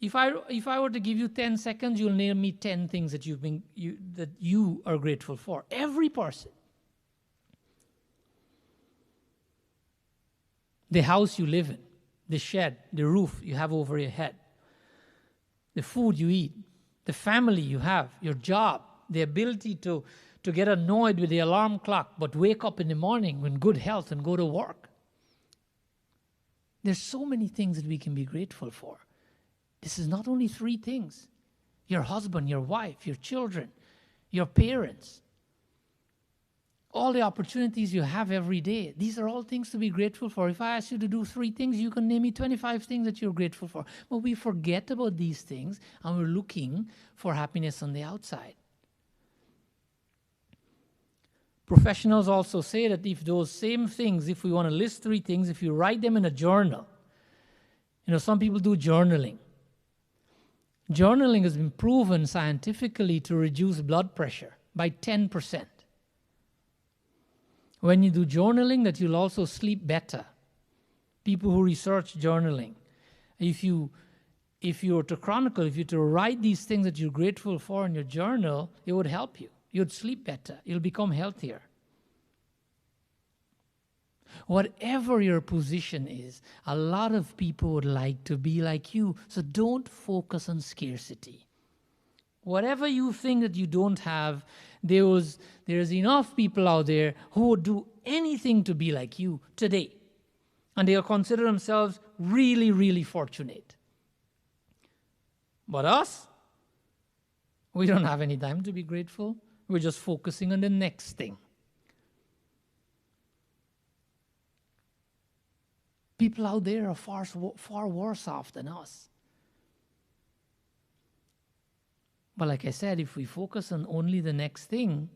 If I were to give you 10 seconds, you'll name me 10 things that you are grateful for. Every person. The house you live in, the shed, the roof you have over your head, the food you eat, the family you have, your job, the ability to get annoyed with the alarm clock but wake up in the morning with good health and go to work. There's so many things that we can be grateful for. This is not only 3 things. Your husband, your wife, your children, your parents, all the opportunities you have every day. These are all things to be grateful for. If I ask you to do 3 things, you can name me 25 things that you're grateful for. But we forget about these things and we're looking for happiness on the outside. Professionals also say that if those same things, if we want to list 3 things, if you write them in a journal, some people do journaling. Journaling has been proven scientifically to reduce blood pressure by 10%. When you do journaling, that you'll also sleep better. People who research journaling, if you were to chronicle, if you were to write these things that you're grateful for in your journal, it would help you. You'd sleep better. You'll become healthier. Whatever your position is, a lot of people would like to be like you. So don't focus on scarcity. Whatever you think that you don't have, there's enough people out there who would do anything to be like you today. And they'll consider themselves really, really fortunate. But us, we don't have any time to be grateful. We're just focusing on the next thing. People out there are far worse off than us. But like I said, if we focus on only the next thing,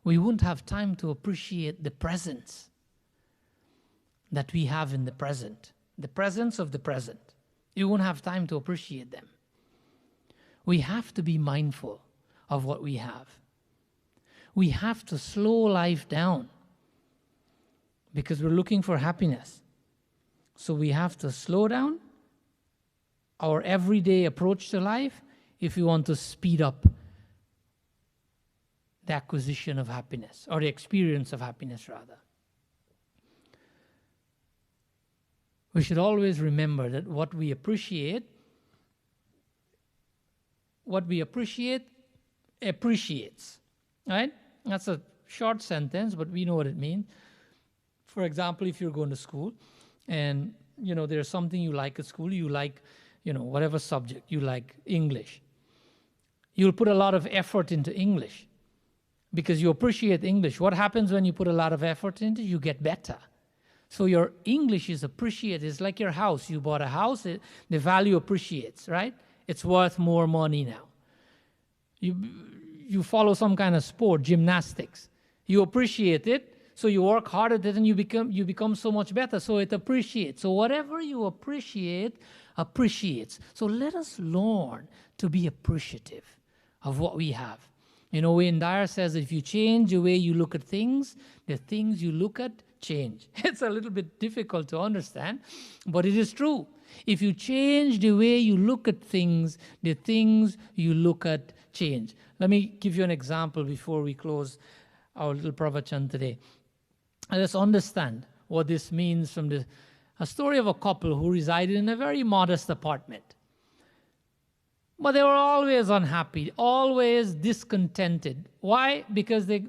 we won't have time to appreciate the presence that we have in the present. The presence of the present. You won't have time to appreciate them. We have to be mindful of what we have. We have to slow life down because we're looking for happiness. So we have to slow down our everyday approach to life if we want to speed up the acquisition of happiness, or the experience of happiness rather. We should always remember that what we appreciate appreciates, right? That's a short sentence, but we know what it means. For example, if you're going to school and there's something you like at school, you like whatever subject, you like English. You'll put a lot of effort into English because you appreciate English. What happens when you put a lot of effort into it? You get better. So your English is appreciated. It's like your house. You bought a house, the value appreciates, right? It's worth more money now. You follow some kind of sport, gymnastics. You appreciate it, so you work hard at it and you become so much better. So it appreciates. So whatever you appreciate, appreciates. So let us learn to be appreciative of what we have. Wayne Dyer says if you change the way you look at things, the things you look at change. It's a little bit difficult to understand, but it is true. If you change the way you look at things, the things you look at change. Let me give you an example before we close our little pravachan today. Let's understand what this means from a story of a couple who resided in a very modest apartment. But they were always unhappy, always discontented. Why? Because they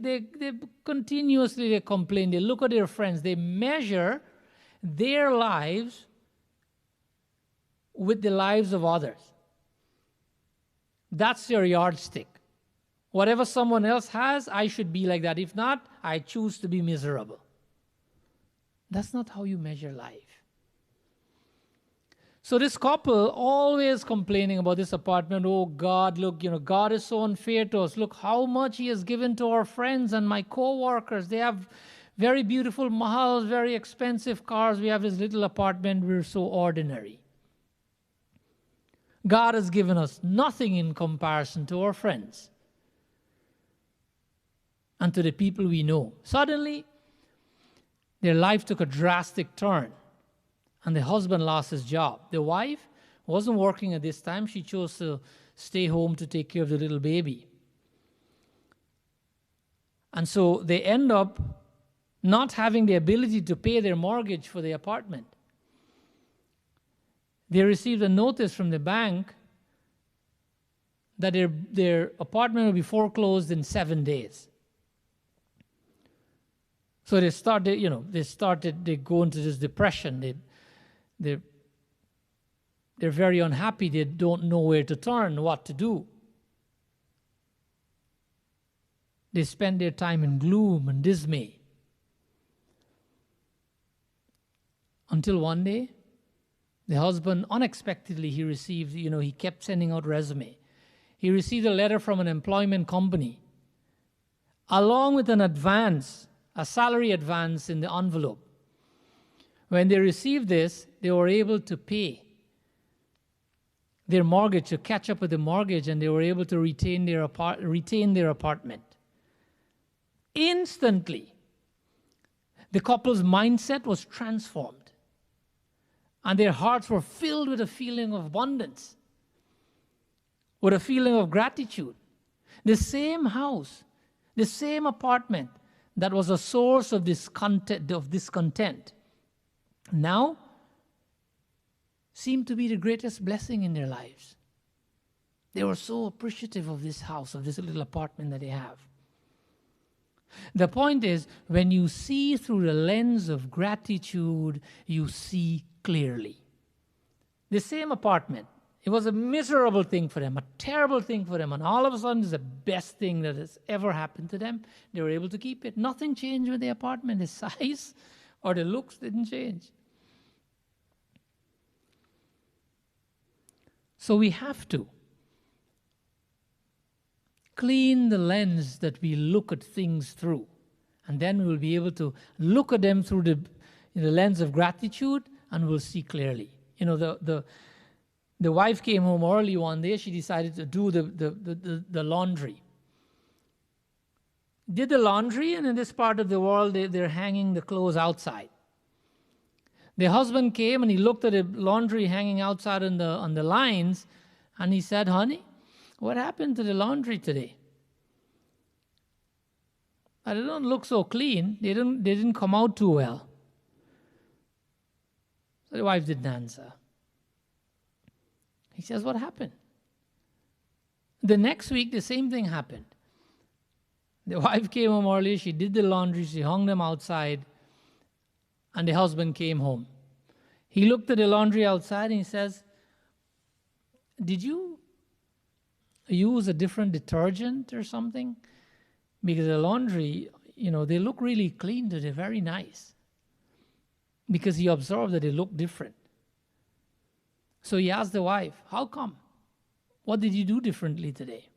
continuously complain. They look at their friends. They measure their lives with the lives of others. That's your yardstick. Whatever someone else has, I should be like that. If not, I choose to be miserable. That's not how you measure life. So this couple always complaining about this apartment. Oh God, look, God is so unfair to us. Look how much He has given to our friends and my co-workers. They have very beautiful mahals, very expensive cars. We have this little apartment. We're so ordinary. God has given us nothing in comparison to our friends and to the people we know. Suddenly, their life took a drastic turn. And the husband lost his job. The wife wasn't working at this time. She chose to stay home to take care of the little baby. And so they end up not having the ability to pay their mortgage for the apartment. They received a notice from the bank that their apartment will be foreclosed in 7 days. So they go into this depression. They're very unhappy. They don't know where to turn, what to do. They spend their time in gloom and dismay. Until one day, the husband, unexpectedly, he received, he kept sending out resume. He received a letter from an employment company, along with an advance, a salary advance in the envelope. When they received this, they were able to pay their mortgage, to catch up with the mortgage, and they were able to retain their apartment. Instantly, the couple's mindset was transformed, and their hearts were filled with a feeling of abundance, with a feeling of gratitude. The same house, the same apartment that was a source of discontent now seemed to be the greatest blessing in their lives. They were so appreciative of this house, of this little apartment that they have. The point is, when you see through the lens of gratitude, you see clearly. The same apartment, it was a miserable thing for them, a terrible thing for them, and all of a sudden it's the best thing that has ever happened to them. They were able to keep it. Nothing changed with the apartment. The size or the looks didn't change. So we have to clean the lens that we look at things through. And then we'll be able to look at them through the lens of gratitude, and we'll see clearly. The wife came home early one day. She decided to do the laundry. Did the laundry, and in this part of the world, they're hanging the clothes outside. The husband came and he looked at the laundry hanging outside on the lines, and he said, "Honey, what happened to the laundry today? They don't look so clean. They didn't come out too well." So the wife didn't answer. He says, "What happened?" The next week, the same thing happened. The wife came home early. She did the laundry. She hung them outside. And the husband came home. He looked at the laundry outside and he says, "Did you use a different detergent or something? Because the laundry, they look really clean. They're very nice." Because he observed that they look different. So he asked the wife, "How come? What did you do differently today?"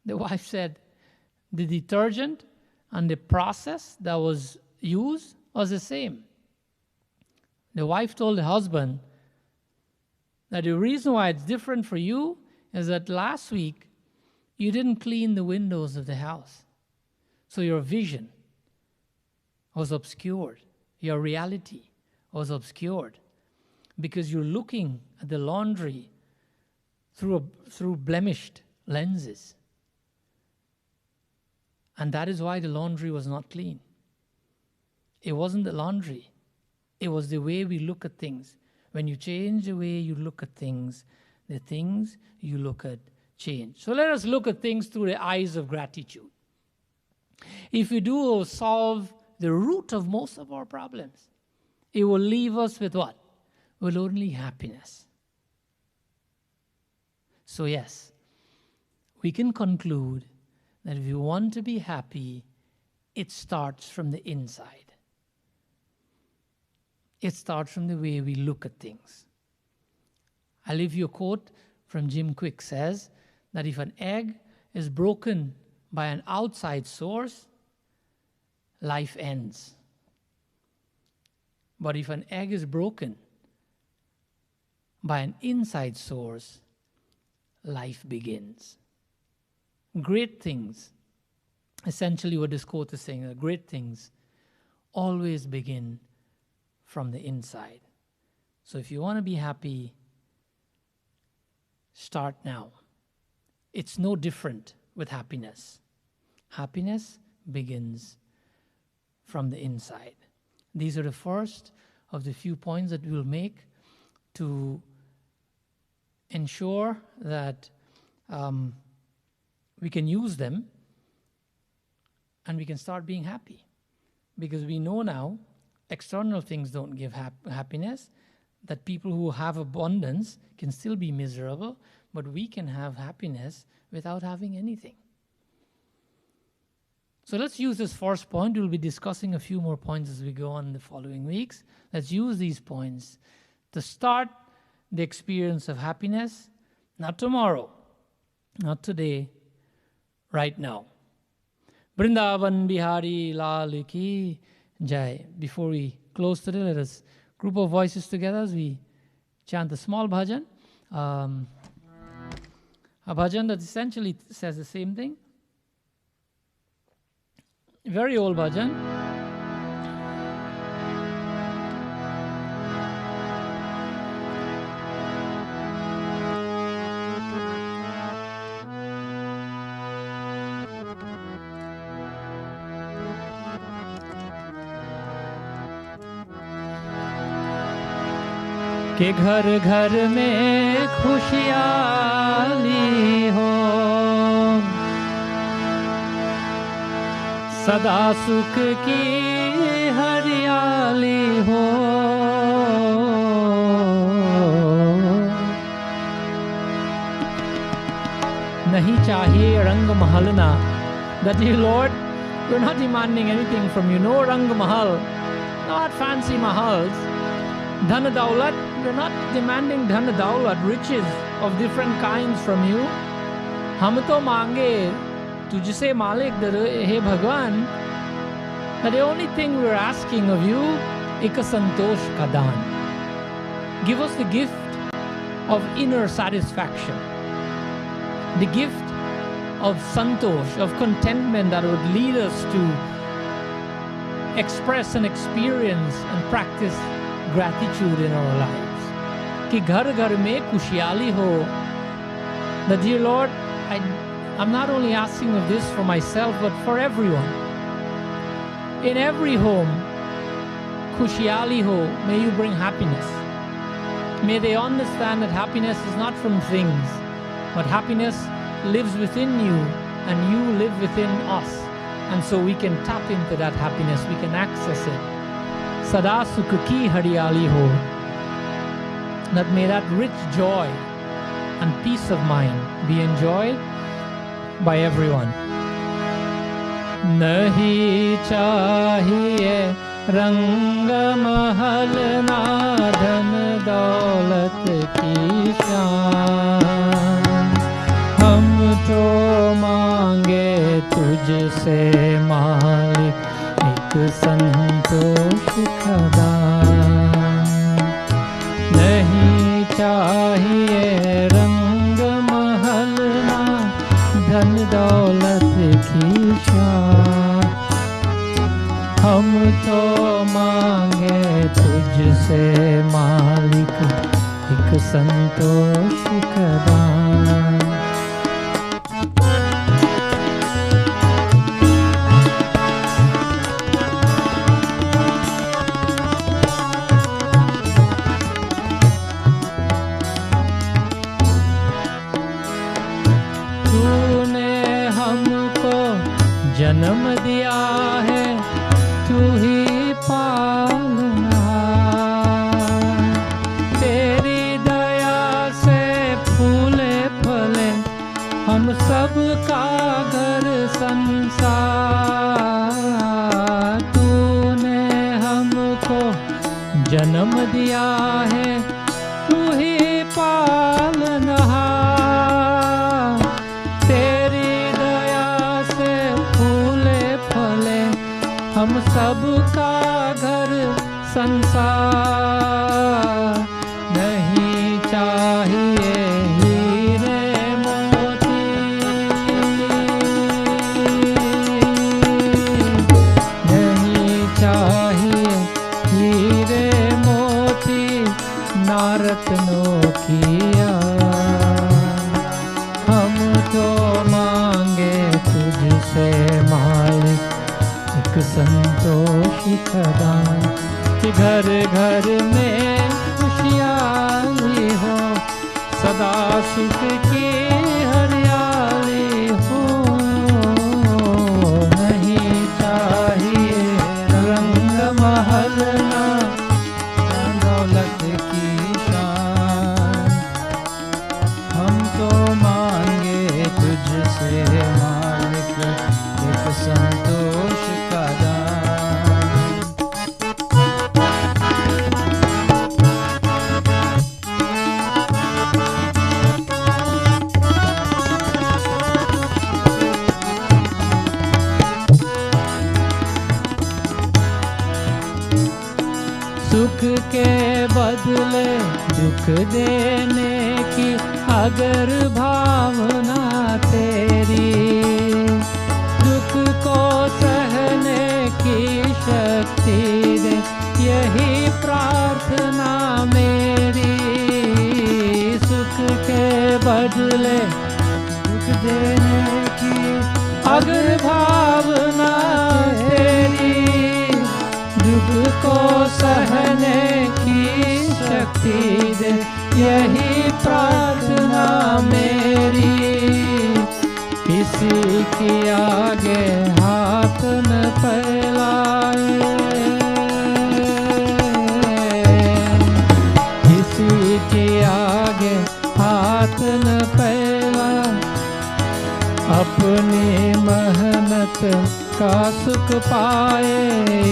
The wife said, "The detergent and the process that was used was the same." The wife told the husband that the reason why it's different for you is that last week you didn't clean the windows of the house. So your vision was obscured. Your reality was obscured because you're looking at the laundry through blemished lenses. And that is why the laundry was not clean. It wasn't the laundry. It was the way we look at things. When you change the way you look at things, the things you look at change. So let us look at things through the eyes of gratitude. If we do, we'll solve the root of most of our problems. It will leave us with what? With only happiness. So yes, we can conclude that if you want to be happy, it starts from the inside. It starts from the way we look at things. I'll leave you a quote from Jim Quick. Says that if an egg is broken by an outside source, life ends. But if an egg is broken by an inside source, life begins. Great things, essentially what this quote is saying, great things always begin from the inside. So if you want to be happy, start now. It's no different with happiness. Happiness begins from the inside. These are the first of the few points that we'll make to ensure that we can use them and we can start being happy. Because we know now external things don't give happiness, that people who have abundance can still be miserable, but we can have happiness without having anything. So let's use this first point. We'll be discussing a few more points as we go on in the following weeks. Let's use these points to start the experience of happiness, not tomorrow, not today, right now. Vrindavan Bihari Lal Ki Jai. Before we close today, let us group of voices together as we chant a small bhajan. A bhajan that essentially says the same thing. Very old bhajan. कि घर घर में खुशहाली हो, सदा सुख की हरियाली हो। नहीं चाहिए रंग महलना. That dear Lord, we're not demanding anything from you. No rang mahal, not fancy mahals. Dhan daulat, we're not demanding dhan daulat, riches of different kinds from you. हम तो मांगे तुझसे मालिक हे भगवान. But the only thing we're asking of you, एक संतोष का दान. Give us the gift of inner satisfaction, the gift of santosh, of contentment that would lead us to express and experience and practice gratitude in our lives. कि घर घर में खुशहाली हो. That dear Lord, I'm not only asking of this for myself, but for everyone. In every home, खुशहाली ho, may you bring happiness. May they understand that happiness is not from things, but happiness lives within you and you live within us. And so we can tap into that happiness, we can access it. Sada sukh ki hariyali ho. That may that rich joy and peace of mind be enjoyed by everyone. Nahi chahiye rang mahal na dhan daulat ki shaan. Hum to mange tujhse malik ek santosh ka daan. Nahi chahiye rang mahal na dhan daulat ki shaan. हम तो मांगे तुझसे मालिक एक संतोष का दान. तूने हमको जन्म दिया है, तू ही पालना. तेरी दया से फूले फल हम सब का घर संसार, तूने हमको जन्म दिया है, तू ही पालनहार। तेरी दया से फूले फले हम सब का घर संसार। नहीं चाहिए हीरे मोती, नहीं चाहिए हीरे मोती, ना रत्नों की हम तो मांगे तुझसे मालिक एक संतोष का दान, कि घर घर में खुशहाली हो, सदा सुख की हरियाली हो। नहीं चाहिए रंग महल ना दौलत की शान, हम तो मांगे तुझसे मालिक एक संतोष का दान। सुख के बदले दुख देने की अगर भावना तेरी, दुख को सहने की शक्ति दे, यही प्रार्थना मेरी। सुख के बदले दुख देने की अगर भावना तेरी, दुख को सहने की शक्ति दे, यही प्रार्थना मेरी। किसी के आगे हाथ न फैलाए, किसी के आगे हाथ न फैलाए, अपनी मेहनत का सुख पाए,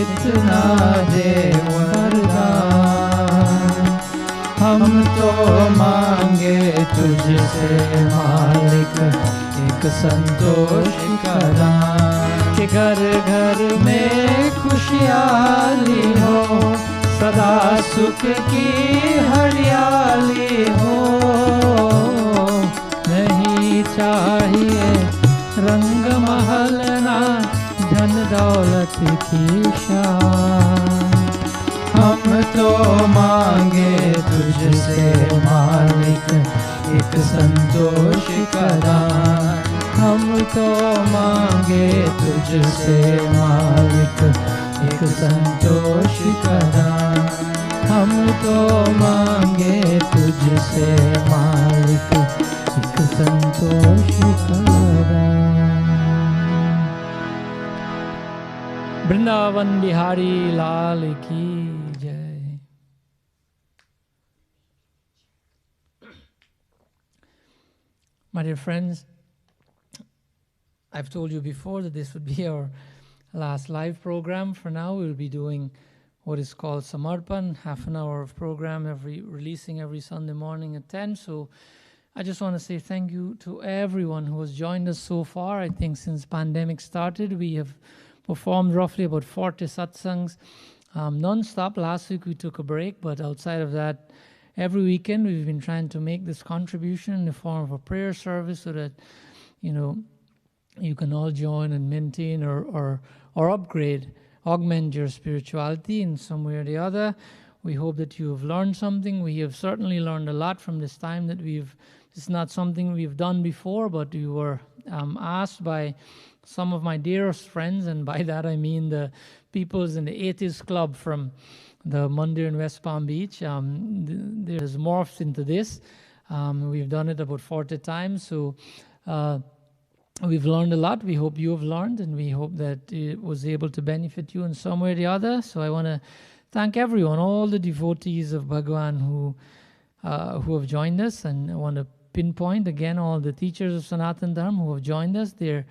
इतना दे वरदान। हम तो मांगे तुझसे मालिक एक संतोष का दान, कि घर घर में खुशहाली हो, सदा सुख की हरियाली हो। नहीं चाहिए रंग महल ना धन दौलत की शान, हम तो मांगे तुझसे मालिक एक संतोष का दान। हम तो मांगे तुझसे मालिक एक संतोष का दान। हम तो मांगे तुझसे मालिक एक संतोष का दान। वृंदावन बिहारी लाल की जय। My dear friends, I've told you before that this would be our last live program. For now, we'll be doing what is called Samarpan, half an hour of program releasing every Sunday morning at 10. So I just want to say thank you to everyone who has joined us so far. I think since pandemic started, we have performed roughly about 40 satsangs non-stop. Last week we took a break, but outside of that, every weekend we've been trying to make this contribution in the form of a prayer service so that, you know, you can all join and maintain or upgrade, augment your spirituality in some way or the other. We hope that you have learned something. We have certainly learned a lot from this time that it's not something we've done before, but we were asked by some of my dearest friends, and by that I mean the peoples in the 80s club from the Mandir in West Palm Beach. There's morphed into this. We've done it about 40 times, so we've learned a lot. We hope you have learned, and we hope that it was able to benefit you in some way or the other. So I want to thank everyone, all the devotees of Bhagwan who have joined us, and I want to pinpoint again all the teachers of Sanatana Dharma who have joined us. They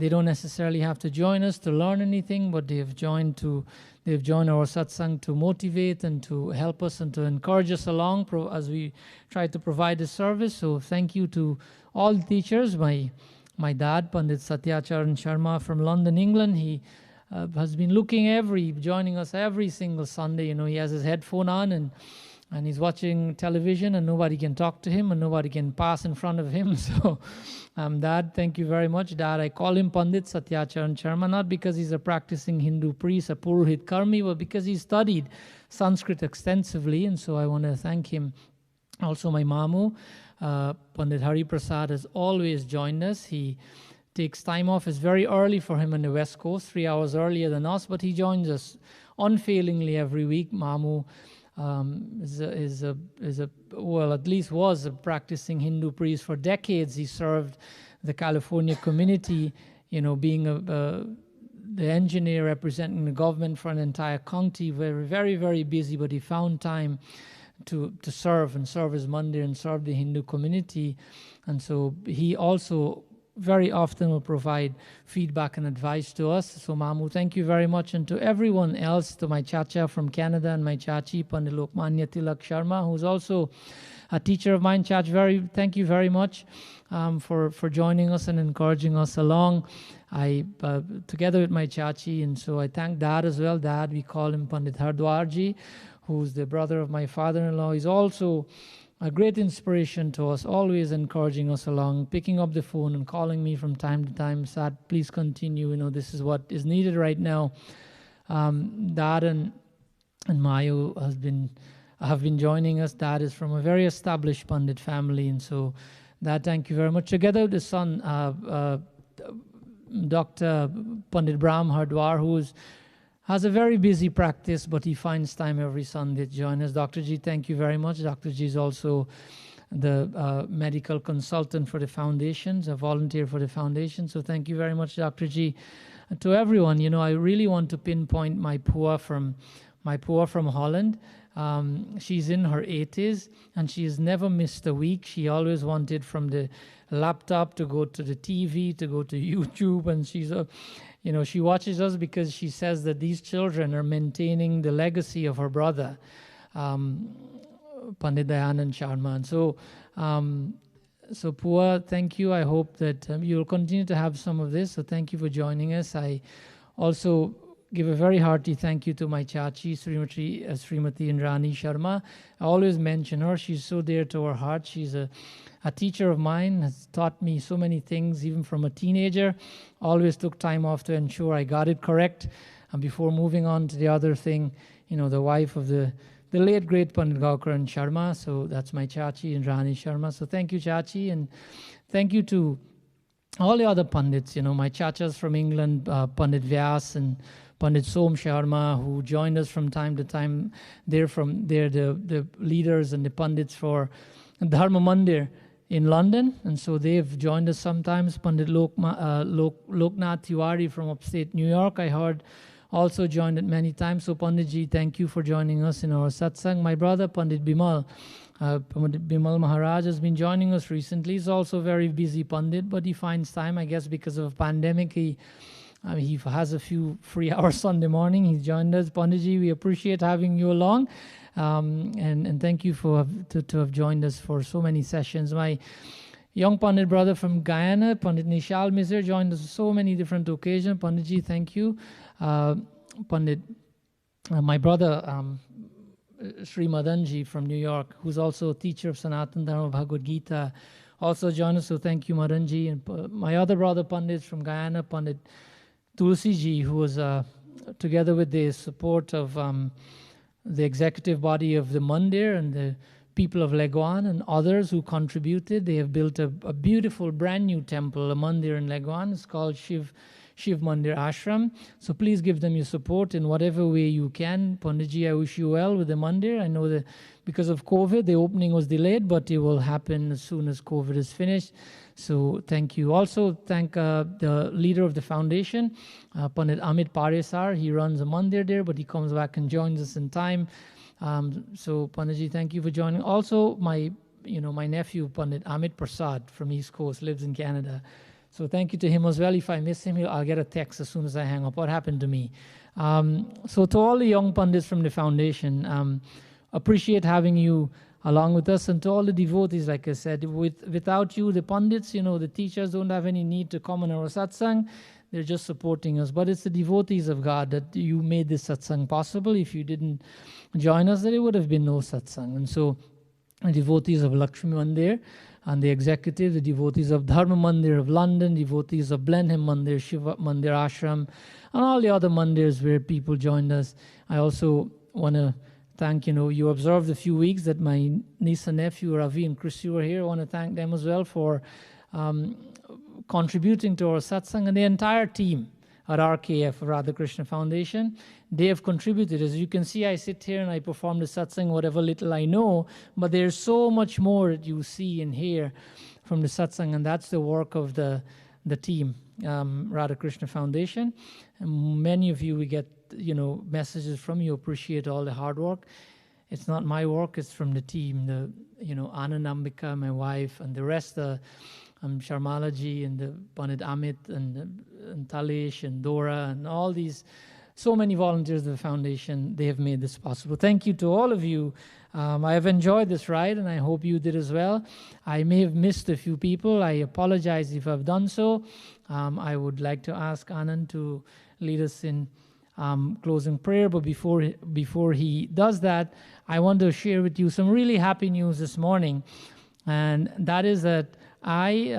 don't necessarily have to join us to learn anything, but they've joined our satsang to motivate and to help us and to encourage us along as we try to provide a service. So thank you to all the teachers. My dad, Pandit Satyacharan Sharma from London, England, he has been joining us every single Sunday. He has his headphone on and he's watching television, and nobody can talk to him and nobody can pass in front of him. So Dad, thank you very much. Dad, I call him Pandit Satyacharan Sharma, not because he's a practicing Hindu priest, a Purohit Karmi, but because he studied Sanskrit extensively, and so I want to thank him. Also my Mamu, Pandit Hari Prasad, has always joined us. He takes time off. It's very early for him on the West Coast, 3 hours earlier than us, but he joins us unfailingly every week. Mamu at least was a practicing Hindu priest for decades. He served the California community, being the engineer representing the government for an entire county. Very, very, very busy, but he found time to serve his mandir and serve the Hindu community. And so he also very often will provide feedback and advice to us. So Mamu, thank you very much. And to everyone else, to my chacha from Canada and my chachi, Pandit Lokmanya Tilak Sharma, who's also a teacher of mine. Chach, thank you very much for joining us and encouraging us along. Together with my chachi, and so I thank Dad as well. Dad, we call him Pandit Hardwarji, who's the brother of my father-in-law. He's also a great inspiration to us, always encouraging us along, picking up the phone and calling me from time to time. Sat, please continue. This is what is needed right now. Dad and Mayu have been joining us. Dad is from a very established Pandit family, and so Dad, thank you very much. Together with the son, Dr. Pandit Brahm Hardwar, who has a very busy practice, but he finds time every Sunday to join us. Dr. Ji, thank you very much. Dr. Ji is also the medical consultant for the foundations, a volunteer for the foundation. So thank you very much, Dr. Ji. To everyone, I really want to pinpoint my Pua from Holland. She's in her 80s, and she has never missed a week. She always wanted from the laptop to go to the TV, to go to YouTube, and she watches us because she says that these children are maintaining the legacy of her brother, Pandit Dayanand Sharma. And so Pua, thank you. I hope that you'll continue to have some of this. So thank you for joining us. I also give a very hearty thank you to my chachi, Srimati Indrani Sharma. I always mention her. She's so dear to our heart. She's a teacher of mine, has taught me so many things, even from a teenager. Always took time off to ensure I got it correct. And before moving on to the other thing, the wife of the late great Pandit Gaukaran Sharma. So that's my chachi, Indrani Sharma. So thank you, chachi, and thank you to all the other Pandits. My chachas from England, Pandit Vyas and Pandit Som Sharma, who joined us from time to time. They're the leaders and the Pandits for Dharma Mandir in London, and so they've joined us sometimes. Pandit Loknath Tiwari from upstate New York, I heard, also joined it many times. So Panditji, thank you for joining us in our satsang. My brother Pandit Bimal Maharaj has been joining us recently. He's also a very busy Pandit, but he finds time, I guess, because of a pandemic. He has a few free hours Sunday morning. He's joined us. Panditji, we appreciate having you along. And thank you to have joined us for so many sessions. My young Pandit brother from Guyana, Pandit Nishal Mizir, joined us on so many different occasions. Panditji, thank you. Pandit, my brother, Sri Madanji from New York, who's also a teacher of Sanatana Dharma Bhagavad Gita, also joined us. So thank you, Madanji. And my other brother Pandits from Guyana, Pandit Tulsiji, who was together with the support of the executive body of the Mandir and the people of Legwan and others who contributed. They have built a beautiful brand new temple, a Mandir in Legwan. It's called Shiv Mandir Ashram. So please give them your support in whatever way you can. Panditji, I wish you well with the Mandir. I know that because of COVID, the opening was delayed, but it will happen as soon as COVID is finished. So thank you. Also thank the leader of the foundation, Pandit Amit Paresar. He runs a mandir there, but he comes back and joins us in time. So Panditji, thank you for joining. Also my my nephew, Pandit Amit Prasad from East Coast, lives in Canada. So thank you to him as well. If I miss him, I'll get a text as soon as I hang up. What happened to me? So to all the young Pandits from the foundation, appreciate having you along with us, and to all the devotees, like I said, without you, the Pandits, the teachers don't have any need to come on our satsang. They're just supporting us. But it's the devotees of God that you made this satsang possible. If you didn't join us, there would have been no satsang. And so the devotees of Lakshmi Mandir and the executive, the devotees of Dharma Mandir of London, devotees of Blenheim Mandir, Shiva Mandir Ashram, and all the other mandirs where people joined us. I also want to thank, you observed a few weeks that my niece and nephew, Ravi and Chrissy, were here. I want to thank them as well for contributing to our satsang, and the entire team at RKF, Radha Krishna Foundation. They have contributed. As you can see, I sit here and I perform the satsang, whatever little I know, but there's so much more that you see and hear from the satsang, and that's the work of the team, Radha Krishna Foundation. And many of you, we get messages from you, appreciate all the hard work. It's not my work, it's from the team, Anand Ambika, my wife, and the rest, Sharmalaji and the Pandit Amit and Talish and Dora and all these, so many volunteers of the foundation. They have made this possible. Thank you to all of you. I have enjoyed this ride, and I hope you did as well. I may have missed a few people. I apologize if I've done so. I would like to ask Anand to lead us in closing prayer, but before he does that, I want to share with you some really happy news this morning, and that is that I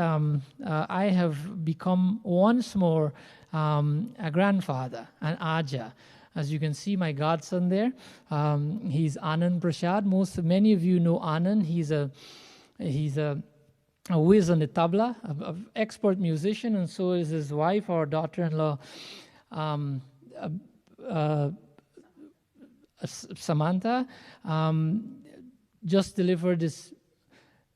have become once more a grandfather, an Aja. As you can see, my godson there, he's Anand Prasad. Many of you know Anand. He's a whiz on the tabla, an expert musician, and so is his wife, our daughter-in-law, Samantha. Just delivered this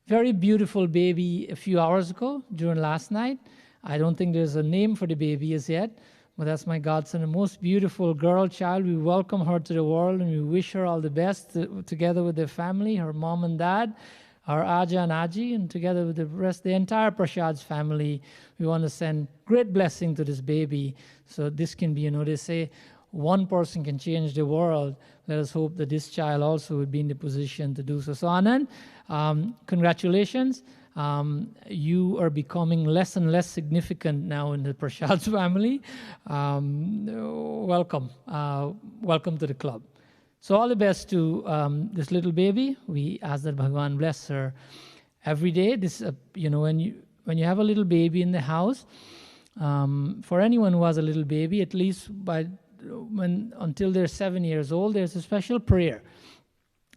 very beautiful baby a few hours ago during last night. I don't think there's a name for the baby as yet, but that's my godson, a most beautiful girl child. We welcome her to the world, and we wish her all the best together with their family, her mom and dad, our Aja and Aji, and together with the entire Prasad's family. We want to send great blessing to this baby. So this can be, they say, one person can change the world. Let us hope that this child also would be in the position to do so. So Anand, congratulations. You are becoming less and less significant now in the Prasad's family. Welcome. Welcome to the club. So all the best to this little baby. We ask that Bhagavan bless her every day. This, when you have a little baby in the house, for anyone who has a little baby, at least until they're 7 years old, there's a special prayer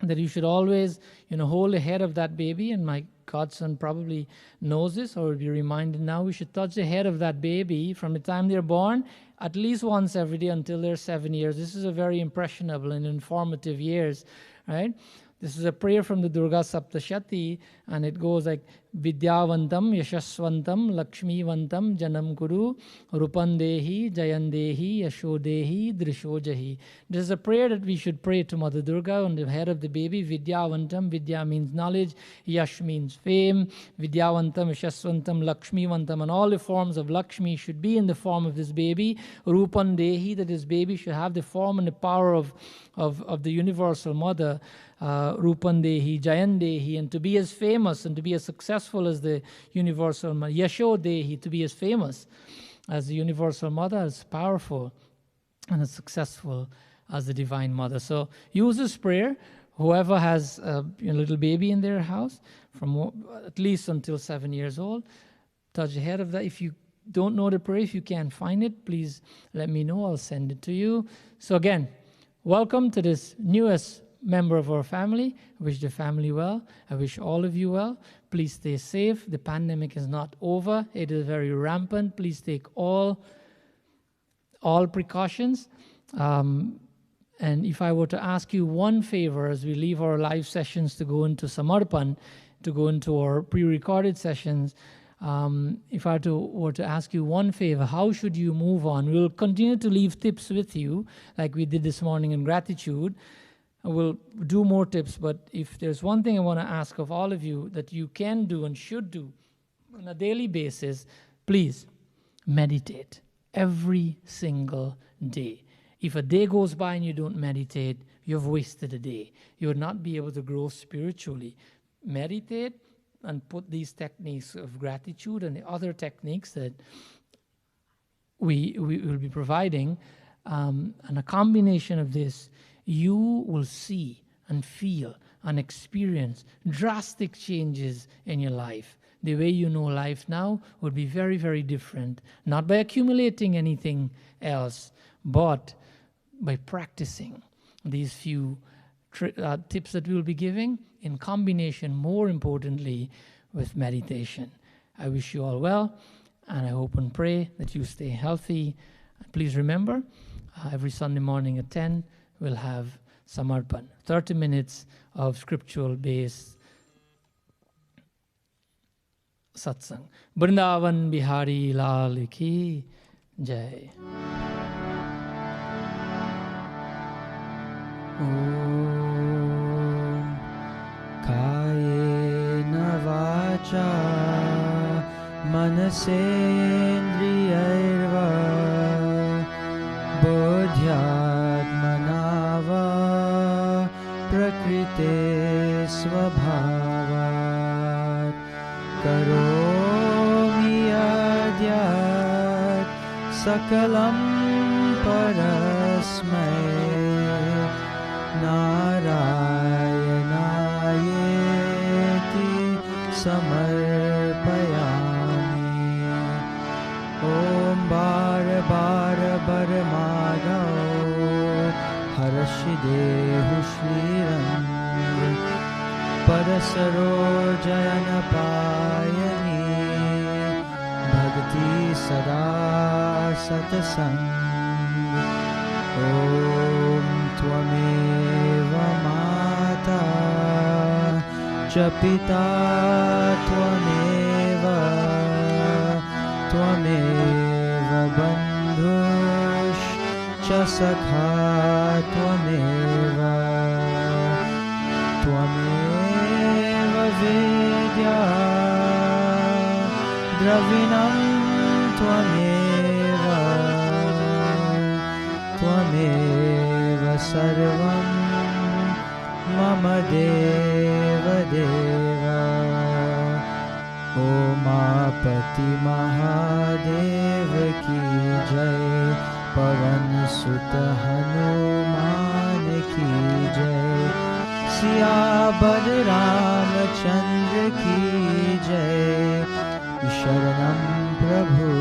that you should always, hold the head of that baby. And my godson probably knows this or will be reminded now. We should touch the head of that baby from the time they're born at least once every day until they're 7 years. This is a very impressionable and informative years, right? This is a prayer from the Durga Saptashati, and it goes like, Vidyavantam, Yashasvantam, Lakshmivantam, Janam Guru, Rupandehi, Jayandehi, Yashodehi, Drishojahi. This is a prayer that we should pray to Mother Durga on the head of the baby. Vidyavantam, Vidya means knowledge, Yash means fame, Vidyavantam, Yashasvantam, Lakshmivantam, and all the forms of Lakshmi should be in the form of this baby. Rupandehi, that this baby should have the form and the power of the Universal Mother. Rupandehi, Jayandehi, and to be as famous and to be as successful as the Universal Mother. Yashodehi, to be as famous as the Universal Mother, as powerful and as successful as the Divine Mother. So use this prayer. Whoever has a little baby in their house, from at least until 7 years old, touch the head of that. If you don't know the prayer, if you can't find it, please let me know. I'll send it to you. So again, welcome to this newest member of our family. I wish the family well. I wish all of you well. Please stay safe. The pandemic is not over. It is very rampant. Please take all precautions. And if I were to ask you one favor as we leave our live sessions to go into Samarpan, to go into our pre-recorded sessions, if I were to ask you one favor, how should you move on? We'll continue to leave tips with you like we did this morning in gratitude. We'll do more tips, but if there's one thing I want to ask of all of you that you can do and should do on a daily basis, please meditate every single day. If a day goes by and you don't meditate, you've wasted a day. You would not be able to grow spiritually. Meditate and put these techniques of gratitude and the other techniques that we will be providing, and a combination of this, you will see and feel and experience drastic changes in your life. The way you know life now would be very, very different, not by accumulating anything else, but by practicing these few tips that we will be giving in combination, more importantly, with meditation. I wish you all well, and I hope and pray that you stay healthy. Please remember, every Sunday morning at 10, we'll have Samarpan, 30 minutes of scriptural-based Satsang. Vrindavan Bihari Lal Ki Jai. Om Kayena Vacha Manasendriyarva Bodhyatmanava Prakrite Svabhavat Karomi Adyat Sakalam Parasmai Narayanayeti Samarpayami Om Bara Bara Baramagao Harashidehu Shrirang Parasaro Jayanapayani Bhakti Sada Satsang Om Tvameva Mata Chapita Tvameva Bandhush Chasakha Tvameva Vidya Dravinam Tvameva Sarvam Mama Deva Deva Omapati Mahadeva Ki Jai Pavan Sutta Hanuman Ki Jai Siyabad Ramachandra Ki Jai Sharanam Prabhu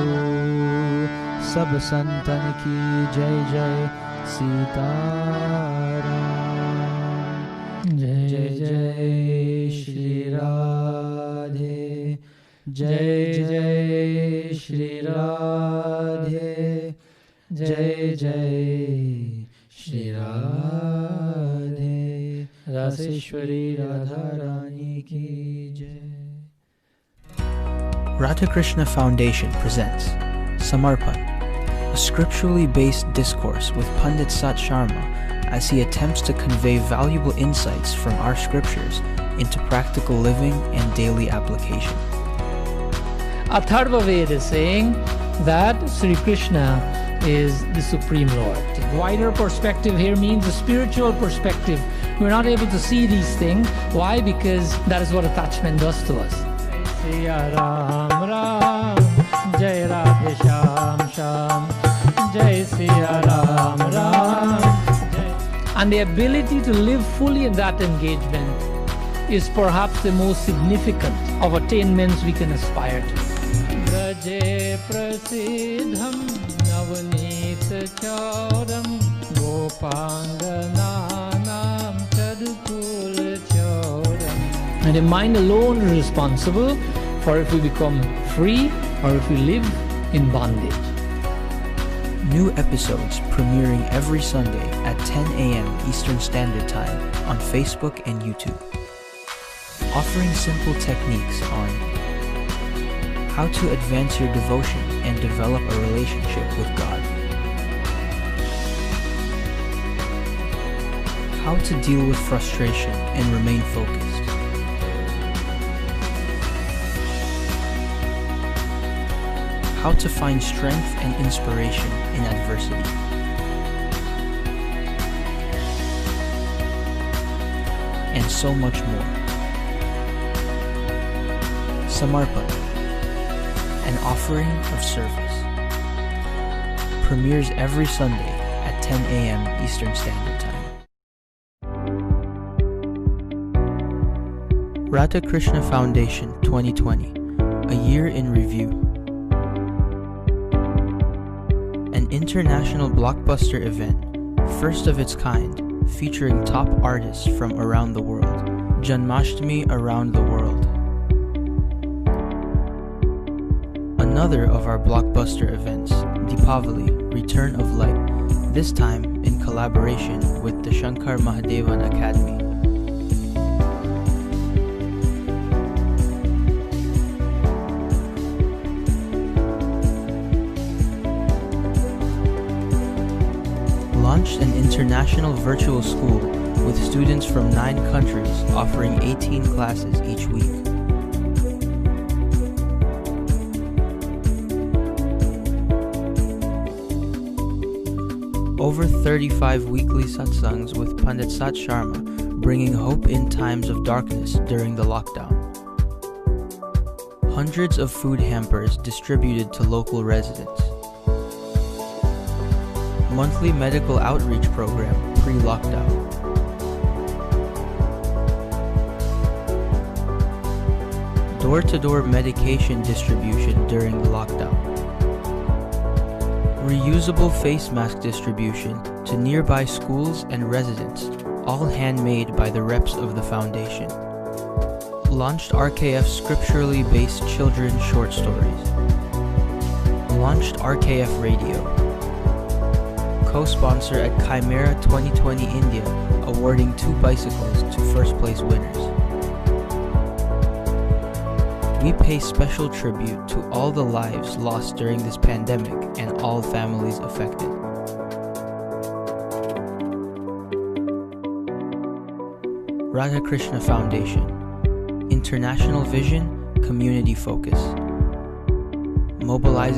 Sab Santan Ki Jai Jai Sitaram Jai Jai Shri Radhe Jai Jai Shri Radhe Jai Jai Shri Radhe Raseshwari Radha Rani Ki Jai. Radha Krishna Foundation presents Samarpan, a scripturally based discourse with Pandit Sat Sharma as he attempts to convey valuable insights from our scriptures into practical living and daily application. Atharva Ved is saying that Sri Krishna is the Supreme Lord. The wider perspective here means a spiritual perspective. We're not able to see these things. Why? Because that is what attachment does to us. Jai Ram Ram, Jai Radhe Sham Sham, Jai Siya Ram Ram. And the ability to live fully in that engagement is perhaps the most significant of attainments we can aspire to. Braje Prasidham Navneet Chauram Gopangananam Chadukul Chauram. And the mind alone is responsible for if we become free or if we live in bondage. New episodes premiering every Sunday at 10 a.m. Eastern Standard Time on Facebook and YouTube. Offering simple techniques on how to advance your devotion and develop a relationship with God. How to deal with frustration and remain focused. How to find strength and inspiration in adversity. And so much more. Samarpan, an offering of service, premieres every Sunday at 10 a.m. Eastern Standard Time. Radha Krishna Foundation 2020, a year in review. An international blockbuster event, first of its kind, featuring top artists from around the world. Janmashtami around the world. Another of our blockbuster events, Deepavali, Return of Light, this time in collaboration with the Shankar Mahadevan Academy. Launched an international virtual school with students from 9 countries offering 18 classes each week. Over 35 weekly satsangs with Pandit Sat Sharma, bringing hope in times of darkness during the lockdown. Hundreds of food hampers distributed to local residents. Monthly medical outreach program pre-lockdown. Door-to-door medication distribution during the lockdown. Reusable face mask distribution to nearby schools and residents, all handmade by the reps of the foundation. Launched RKF scripturally based children's short stories. Launched RKF Radio. Co-sponsor at Chimera 2020 India, awarding 2 bicycles to first place winners. We pay special tribute to all the lives lost during this pandemic and all families affected. Radha Krishna Foundation, international vision, community focus. Mobilizing